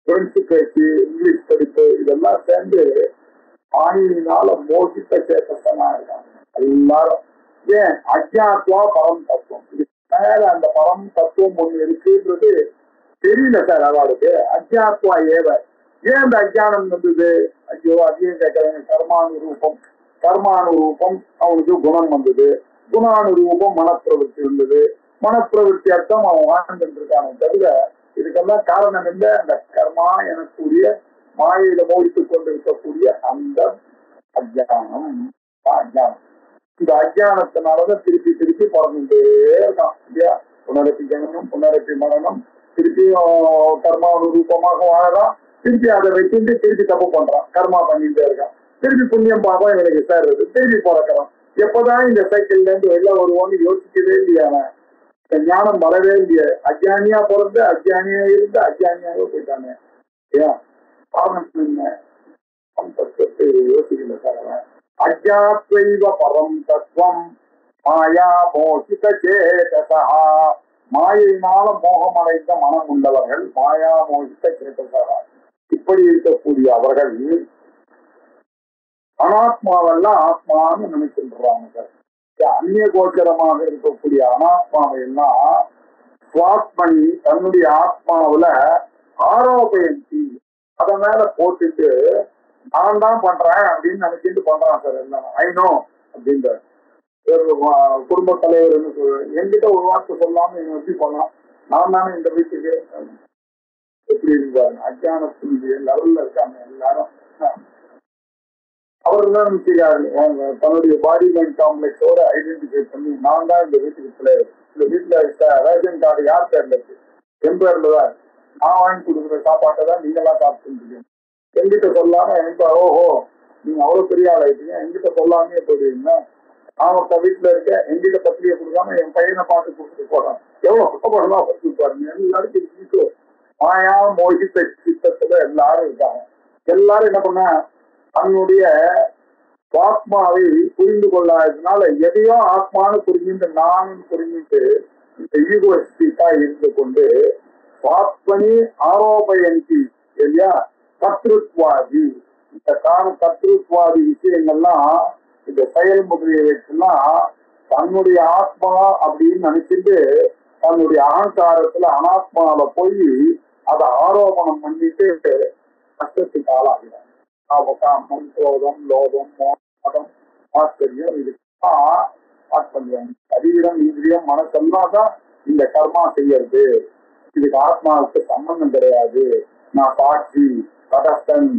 B: ஃப்ரெண்ட்ஸு பேச்சு, இங்கிலீஷ் படிப்பு இதெல்லாம் சேர்ந்து ஆணியினால மோசித்த சேத்தனா இருக்காங்க எல்லாரும். ஏன்? அஜ்ஞாத்வா பரம் தத்துவம். இது மேல அந்த பரம் தத்துவம் ஒண்ணு இருக்குன்றது தெரியல சார் அவளுக்கு. அஜ்ஞாத்வா ஏவ. ஏன் அந்த அஜ்ஞானம் வந்தது? ஐயோ அதையும் கேட்கறாங்க. கர்மானுரூபம் அவனுக்கு குணம் வந்தது, குணானுரூபம் மனப்பிரவருத்தி வந்தது, மனப்பிரவருத்தி அர்த்தம் அவன் வாழ்ந்துட்டு இருக்கானே தவிர இதுக்கெல்லாம் காரணம் இல்ல. அந்த கர்மா எனக்குரிய மாயையில மோதித்துக் கொண்டிருக்கக்கூடிய அந்த அஜ்ஞானம். அஜ்ஞானம். இந்த அஜ்ஞானத்தினாலதான் திருப்பி திருப்பி பிறந்துட்டே இருக்கான் இல்லையா? புனரப்பி ஜனனம், புனரப்பி மரணம், திருப்பியும் கர்மானுரூபமாக வாழலாம். திருப்பி அதை வச்சுட்டு திருப்பி தப்பு பண்றான், கர்மா பண்ணிட்டே இருக்கான். திருப்பி புண்ணியம் பாப்பா இவனுக்கு சேர்றது, திருப்பி பிறக்கிறான். எப்பதான் இந்த சைக்கிள்ல இருந்து வெளில வருவோன்னு யோசிக்கவே இல்லையா? ஞானம் வரவே இல்லையே. அஜ்ஞானியா பிறந்து அஜ்ஞானியா இருந்து அஜ்ஞானியாக போயிட்டாங்க. ஏன் காரணம் என்ன? யோசிக்கல சார். அஜ்ஞாத்வைவ பரம் தத்துவம் மாயா மோசித சேதசா. மாயினால மோகமடைந்த மனம் உள்ளவர்கள் மாயா மோசித்த சேதசா. இப்படி இருக்கக்கூடிய அவர்கள் அனாத்மாவெல்லாம் ஆத்மான்னு நினைச்சிருக்கிறாங்க சார். அந்நிய கோச்சரமாக இருக்கக்கூடிய அனாத்மாவை எல்லாம் சுவாத்மணி தன்னுடைய ஆத்மாவில ஆரோபயந்தி அத மேல போட்டுட்டு நான் தான் பண்றேன் அப்படின்னு நினைச்சிட்டு பண்றான் சார். எல்லாம் ஐநோ அப்படின்ற குடும்ப தலைவர் என்கிட்ட ஒரு வார்த்தை சொல்லாம இவன் எப்படி பண்ணலாம்? நான் தானே இந்த வீட்டுக்கு எப்படி எப்படி இருக்காரு அஜானத்தினுடைய லெவல்ல இருக்காங்க எல்லாரும். அவர் தான் செய்யாரு தன்னுடைய பாடி மைண்ட் காம்ப்ளெக்ஸோட ஐடென்டிஃபை பண்ணி நான் தான் இந்த வீட்டுக்கு பிள்ளையர், இந்த வீட்டுல ரேஷன் கார்டு யார் பேர்ல இருக்கு, என் பேர்ல தான், நான் வாங்கி கொடுக்குற சாப்பாட்டை தான் நீங்க எல்லாம் சாப்பிட்டு என்கிட்ட சொல்லாம எனக்கு ஓஹோ நீங்க அவ்வளவு பெரிய ஆள் ஆயிட்டீங்க என்கிட்ட சொல்லாமே போயிடுவீங்கன்னா நான் வீட்டுல இருக்க என்கிட்ட பத்திரிகை கொடுக்காம என் பையனை பார்த்து கொடுத்துட்டு போறான் எவ்வளவு சுத்தப்படலாம் பத்தி பாருங்க. எல்லாருக்கும் மாயா மோகித்த சித்தத்துல எல்லாரும் இருக்காங்க. எல்லாரும் என்ன பண்ண தன்னுடைய ஆத்மாவை புரிந்து கொள்ளாததுனால எதையோ ஆத்மானு புரிஞ்சுட்டு நானும் புரிஞ்சுட்டு இந்த ஈகோஸ்டிக்கா இருந்து கொண்டு ஆத்மனி ஆரோபயந்தி இல்லையா கர்த்திருத்வாதி இந்த கர்த்திருத்வாதி விஷயங்கள்லாம் இந்த செயல்முறையை வச்சுலாம் தன்னுடைய ஆத்மா அப்படின்னு நினைச்சிட்டு தன்னுடைய அகங்காரத்துல அனாத்மாவில போய் அதை ஆரோபணம் பண்ணிட்டு கஷ்டத்துக்கு ஆளாகிறாங்க. காமம், குரோதம், லோபம், மோகம், ஆச்சரியம் இதுதான் ஆத்மரியம். சரீரம், இந்திரியம், மனசெல்லாம் தான் இந்த கர்மா செய்யறது. இதுக்கு ஆத்மாவுக்கு சம்பந்தம் கிடையாது. நான் சாட்சி, தடஸ்தன்,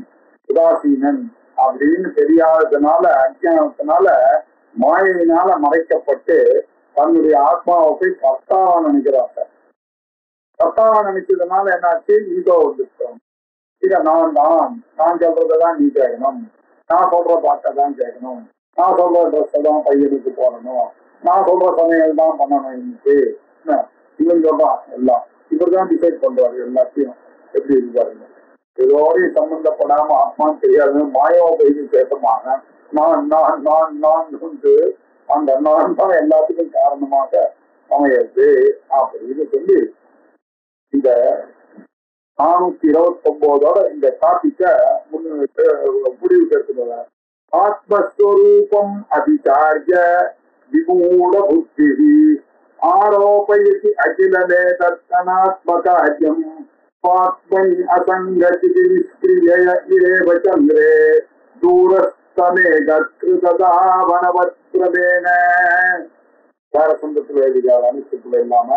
B: உதாசீனன் அப்படின்னு தெரியாததுனால அஞ்ஞானத்தினால மாயினால மறைக்கப்பட்டு தன்னுடைய ஆத்மாவை போய் கர்த்தாவா நினைக்கிறாங்க. கர்த்தாவா நினைச்சதுனால என்னாச்சு ஈகோ வந்துட்டோம். இத நான் சொல்றதான் நீ கேட்கணும், நான் சொல்ற பாட்டை தான் கேட்கணும், நான் சொல்ற ட்ரெஸ் தான் பையனுக்கு போடணும், நான் சொல்ற சமையல் தான் பண்ணணும். இன்னைக்கு இவன் சொல்றான் எல்லாம் இவர் தான் டிசைட் பண்றாரு எல்லாத்தையும். எப்படி இருப்பாருங்க இதோடையும் சம்பந்தப்படாம ஆத்மான்னு தெரியாது மாயாவை பயிற்சி பேசமாக நான் நான் நான் நான் அந்த நான் தான் எல்லாத்துக்கும் காரணமாக அமையாது அப்படின்னு சொல்லி இந்த 429 இந்த டாபிக்க முடிவு கேட்கிறார். ஆத்மஸ்வரூபம் அதிகாரிய விமூட புத்தி ஆரோபயதி அகிலமே தர்த்தனாத்மகாரியம் ஆத்மனி அசங்கதி நிஷ்கிரிய ஏவ சந்திரே தூரஸ்தமே கத்ருததாவனவத்ரதேன சாரசந்தத்துல எழுதியார் அனுஷ்டத்துல இல்லாம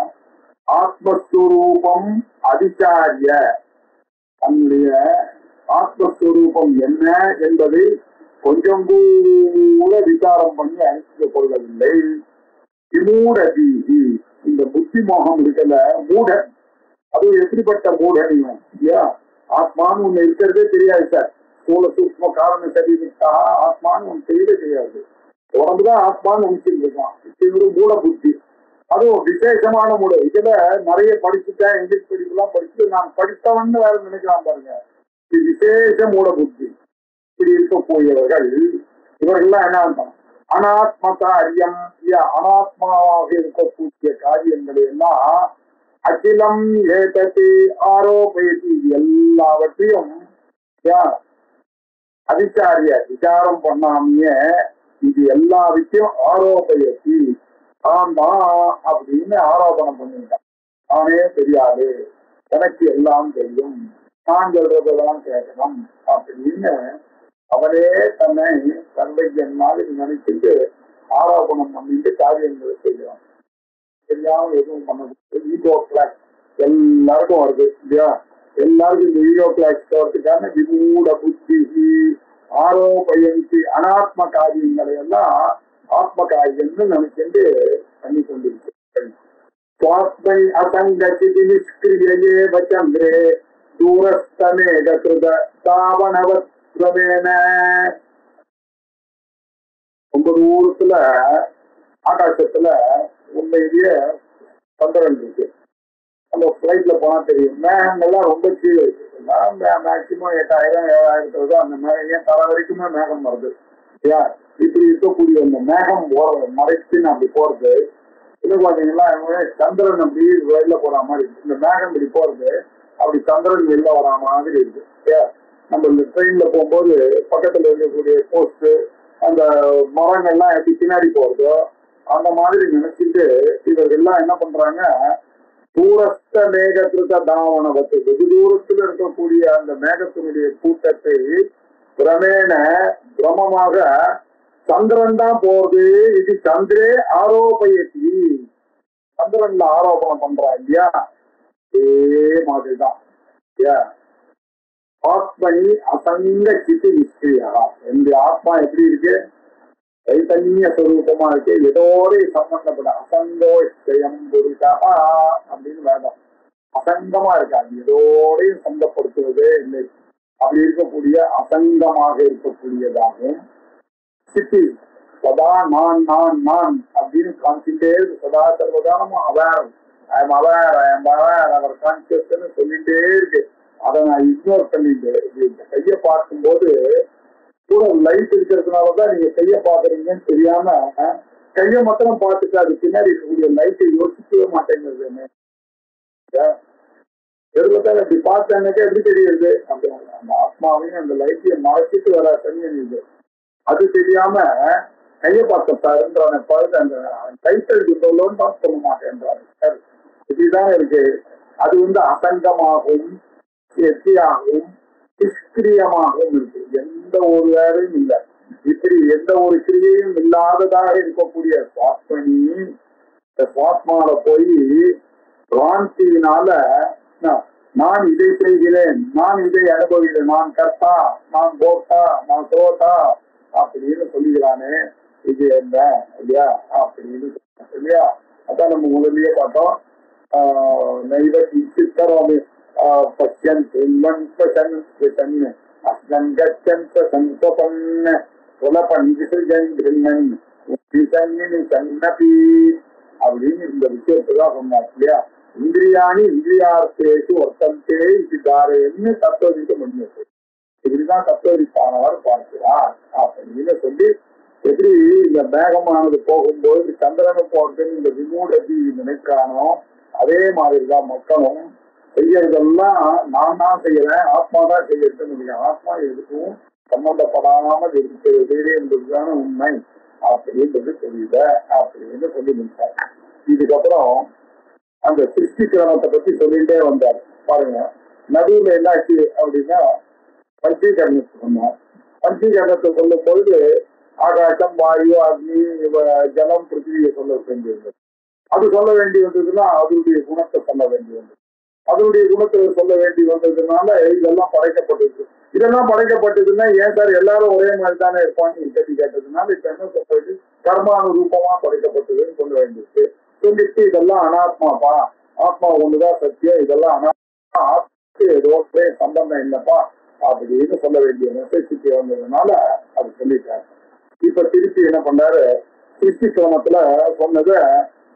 B: ஆத்மஸ்வரூபம் அதிகாரிய தன்னுடைய ஆத்மஸ்வரூபம் என்ன என்பதை கொஞ்சம் கூட விசாரம் பண்ணி அனுப்பித்துக் கொள்ளவில்லை. விமூட தீதி இந்த புத்தி மோகம் இருக்கல மூடன். அது எப்படிப்பட்ட மூடன் இல்லையா? ஆத்மான்னு ஒண்ணு இருக்கிறதே தெரியாது சார். ஸ்தூல சூக்ம காரண சரீரத்துக்காக ஆத்மான்னு ஒண்ணு தெரியவே தெரியாது. உடம்புதான் ஆத்மான்னு நினைச்சிட்டு இருக்கான். இது மூட புத்தி. அதுவும் விசேஷமான மூட. இதுல நிறைய படிச்சுட்டேன், இங்கிலீஷ் படிப்புலாம் படிச்சுட்டு நான் படித்தவன்னு வேற நினைக்கலாம் பாருங்க. இது விசேஷ மூட புத்தி. இப்படி இருக்கக்கூடியவர்கள் இவர்கள்லாம் என்ன அனாத்ம காரியம் அனாத்மாவாக இருக்கக்கூடிய காரியங்களை எல்லாம் அகிலம் ஏதத்து ஆரோபயத்தி எல்லாவற்றையும் அதிகாரிய விசாரம் பண்ணாமைய இது எல்லா விஷயம் ஆரோபயத்தி ஆமா அப்படின்னு ஆரோபணம் பண்ணிட்டான். நானே தெரியாது, எனக்கு எல்லாம் தெரியும், நான் சொல்றதெல்லாம் கேட்கணும் அப்படின்னு அவனே தன்னை தந்தையன் மாதிரி நினைச்சிட்டு ஆரோபணம் பண்ணிட்டு காரியங்களை செய்யறான். தெரியாம எதுவும் பண்ண ஈகோ கிளாஸ் எல்லாருக்கும் வருது இல்லையா? எல்லாருக்கும் இந்த ஈகோ கிளாஸ் வரதுக்கான விமூட புத்தி ஆரோபயந்தி அனாத்ம காரியங்களை எல்லாம் ஆத்ம காரியம்னு நினைச்சிட்டு பண்ணி கொண்டிருக்கு. சுவாத்மை அசங்கதி நிஷ்கிரியே வச்சந்திரே தூரஸ்தமே கிருத தாவனவத்ரவேன. ரொம்ப தூரத்துல ஆகாசத்துல உண்மையிலேயே சந்திரன் இருக்கு. நம்ம பிளைட்ல போனா தெரியும் மேகங்கள்லாம் ரொம்ப கீழே இருக்கு. மேக்சிமம் 8000 7000 அந்த மேகம் ஏன் தர வரைக்குமே மேகம் வருது இல்லையா? இப்படி இருக்கக்கூடிய அந்த மேகம் மறைச்சுன்னு அப்படி போறது இன்னும் பாத்தீங்கன்னா சந்திரன் அப்படி வெளில போற மாதிரி இருக்கு. இந்த மேகம் இப்படி போறது அப்படி சந்திரன் வெளில வர மாதிரி இருக்கு. நம்ம இந்த ட்ரெயின்ல போகும்போது பக்கத்துல இருக்கக்கூடிய போஸ்ட் அந்த மரங்கள்லாம் எப்படி பின்னாடி போறதோ அந்த மாதிரி நினைச்சிட்டு இவர்கள்லாம் என்ன பண்றாங்க, தூரஸ்த மேகத்திருக்க தாவனவத்தை வெகு தூரத்தில் இருக்கக்கூடிய அந்த மேகத்தினுடைய கூட்டத்தை பிரமேன பிரமமாக சந்திரன் தான் போகுது. இது சந்திரே ஆரோபயத்தி சந்திரன்ல ஆரோபணம் பண்றா இல்லையா? அதே மாதிரிதான் ஆத்மனி அசங்க சித்தி நிஷ்கிரியா. என்னுடைய ஆத்மா எப்படி இருக்கு? சைத்தன்ய ஸ்வரூபமா இருக்கு, எதோட சம்பந்தப்பட அசங்கோஷயம் புரிதா அப்படின்னு வேண்டாம். அசங்கமா இருக்காது, எதோடையும் சங்கப்படுத்துவதே இல்லை. அப்படி இருக்கக்கூடிய அசங்கமாக இருக்கக்கூடியதாகவும் சித்தி சதா நான் நான் நான் அப்படின்னு காமிச்சுட்டே சதா சர்வதானமா aware, I am aware, I am aware, aware கான்சியஸ்ன்னு சொல்லிட்டே இருக்கு. அதை நான் இக்னோர் பண்ணிட்டு இந்த கையை பார்க்கும்போது கூட லைட் இருக்கிறதுனாலதான் நீங்க கையை பாக்குறீங்கன்னு தெரியாம கையை மாத்திரம் பார்த்துட்டு அது பின்னாடி இருக்கக்கூடிய லைட்டை யோசிக்கவே மாட்டேங்கிறது. அப்படி பார்த்தேன்னாக்கே எப்படி தெரியுது? அந்த ஆத்மாவையும் அந்த லைட்டையும் மறைச்சிட்டு வர தனியன் இது. அது தெரியாம கையை பார்த்தாருன்ற பழுது அந்த டைட்டில் சொல்லணும்னு தான் சொல்ல மாட்டேன்றாரு. இப்படிதான் இருக்கு. அது அசங்கமாகவும் எத்தியாகவும் நிஷ்கிரியமாகவும் இருக்கு. எந்த ஒரு வேலையும் இல்லை. இப்படி எந்த ஒரு கிரியையும் இல்லாததாக இருக்கக்கூடிய சுவாத்மனி இந்த சுவாத்மால போய் பிராந்தியினால நான் இதை செய்கிறேன், நான் இதை அனுபவிக்கிறேன், நான் கர்த்தா, நான் போட்டா, நான் சோட்டா அப்படின்னு சொல்லிக்கிறானே, இது என்ன இல்லையா அப்படின்னு இல்லையா? அதான் நம்ம முதல்லயே பார்த்தோம். நைவ கிஞ்சித்தரோமி பஷ்யன் சிம்மன் பசன் பசன் அஸ்மன் கச்சன் சந்தபன் சுலபன் விசர்ஜன் கிருண்ணன் விசன்னி சன்னபி அப்படின்னு இந்த விஷயத்தான் சொன்னார் இல்லையா? இந்திரியாணி இந்திரியார்த்தேஷு வர்த்தந்தே இதாரேன்னு தத்துவதிக்க முடியாது. இப்படிதான் தத்துவதிப்பானவர் பார்க்கிறார் அப்படின்னு சொல்லி, எப்படி இந்த மேகமானது போகும்போது சந்திரனை போறதுன்னு இந்த விமூடதி நினைக்கிறானோ அதே மாதிரிதான் மக்களும் செய்யறதெல்லாம் நான் தான் செய்யறேன், ஆத்மா தான் செய்யறதுன்னு. ஆத்மா எதுக்கும் சம்பந்தப்படாமல் இருக்கிறது என்பதுதான உண்மை அப்படின்றது தெரியுத அப்படின்னு சொல்லி முடிச்சார். இதுக்கப்புறம் அந்த சிருஷ்டி கிரமத்தை பத்தி சொல்லிட்டே வந்தார். பாருங்க, நடுவுல என்னாச்சு அப்படின்னா பஞ்சீகரணத்தை சொன்னார். பஞ்சீகரணத்தை சொல்லும் பொழுது ஆகாசம், வாயு, அக்னி, ஜலம், பிருத்திவியை சொல்ல வேண்டியிருந்தது. அது சொல்ல வேண்டி வந்ததுன்னா அதனுடைய குணத்தை சொல்ல வேண்டி வந்தது. அதனுடைய குணத்தை சொல்ல வேண்டி வந்ததுனால இதெல்லாம் படைக்கப்பட்டது. இதெல்லாம் படைக்கப்பட்டதுன்னா ஏன் சார் எல்லாரும் ஒரே மாதிரி தானே இருப்பான்னு கேள்வி கேட்டதுனால இப்ப என்ன சொல்றது, கர்மானுரூபமா படைக்கப்பட்டதுன்னு சொல்ல வேண்டியிருக்கு. சொல்லிட்டு இதெல்லாம் அனாத்மாப்பா, ஆத்மா ஒண்ணுதான் சத்தியம், இதெல்லாம் அனாத்மா, ஆத்மாக்கு ஏதோ சம்பந்தம் இல்லப்பா அப்படின்னு சொல்ல வேண்டிய நெசசிட்டி வந்ததுனால அது சொல்லிட்டாரு. இப்ப திருப்பி என்ன பண்ணாரு, சிருஷ்டி கிரமத்துல சொன்னதை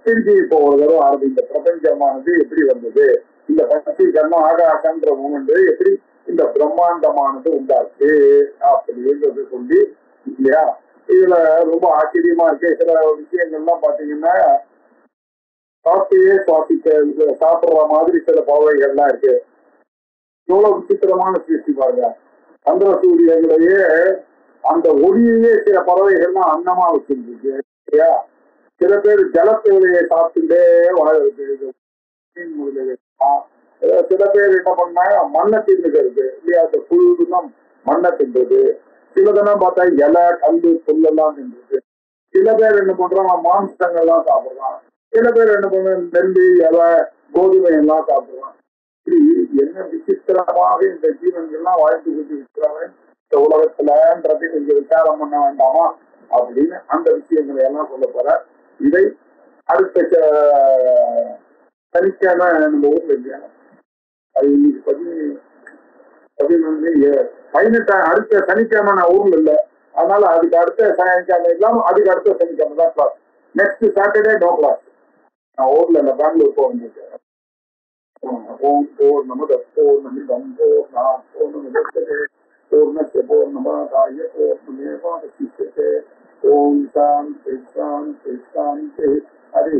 B: திருப்பி இப்போ ஒரு தடவை ஆரம்பி. இந்த பிரபஞ்சமானது எப்படி வந்தது, இந்த பஞ்சீகரணம் ஆகாசன்ற மூமெண்ட் எப்படி இந்த பிரம்மாண்டமானது உண்டாச்சு அப்படின்றது சொல்லி இல்லையா? இதுல ரொம்ப ஆச்சரியமா இருக்கு. சில விஷயங்கள்லாம் பாத்தீங்கன்னா சாப்பிட்டையே சாப்பிடுற மாதிரி சில பறவைகள்லாம் இருக்கு. எவ்வளவு விசித்திரமான சிருஷ்டி பாருங்க. சந்திர சூரியங்களையே அந்த ஒளியையே சில பறவைகள்லாம் அன்னமா வச்சிருக்கு இல்லையா? சில பேர் ஜலத்தேவையை சாப்பிட்டுட்டே வாழ்றது. சில பேர் என்ன பண்ணாங்க, மண்ணை தின்னுக்கிறது இல்லையா? அந்த புழுதான் மண்ணை தின்றது. சிலதெல்லாம் பார்த்தா இலை, கல்லு, புல்லெல்லாம் தின்றது. சில பேர் என்ன பண்றாங்க, மாம்சங்கள்லாம் சாப்பிடுறான். சில பேர் என்ன பண்ற நெல்லு, இலை, கோதுமை எல்லாம் சாப்பிடுறான். இப்படி என்ன விசித்திரமாக இந்த ஜீவன்கள்லாம் வாழ்த்து கொண்டு இருக்கிறாங்க இந்த உலகத்துலன்றது கொஞ்சம் விசாரம் பண்ண வேண்டாமா அப்படின்னு அந்த விஷயங்களை எல்லாம் சொல்ல போற. இதை அடுத்த சனிக்கிழமை நம்ம ஊர்ல இல்லையா, அது இன்னைக்கு 18 அடுத்த சனிக்கிழமை நான் ஊர்ல இல்லை. அதனால அதுக்கு அடுத்த சனிக்கிழமை இல்லாம அதுக்கு அடுத்த சனிக்கிழமை தான் class. Next Saturday no class. நான் ஊர்ல இல்லை, பெங்களூர் போக வேண்டியது. ஓம் பூர்ணமத பூர்ணமிதம் பூர்ணாத் பூர்ணமுதச்யதே பூர்ணஸ்ய பூர்ணமாதாய பூர்ணமேவாவசிஷ்யதே. ஓம் சாந்தி சாந்தி சாந்தி. ஹரி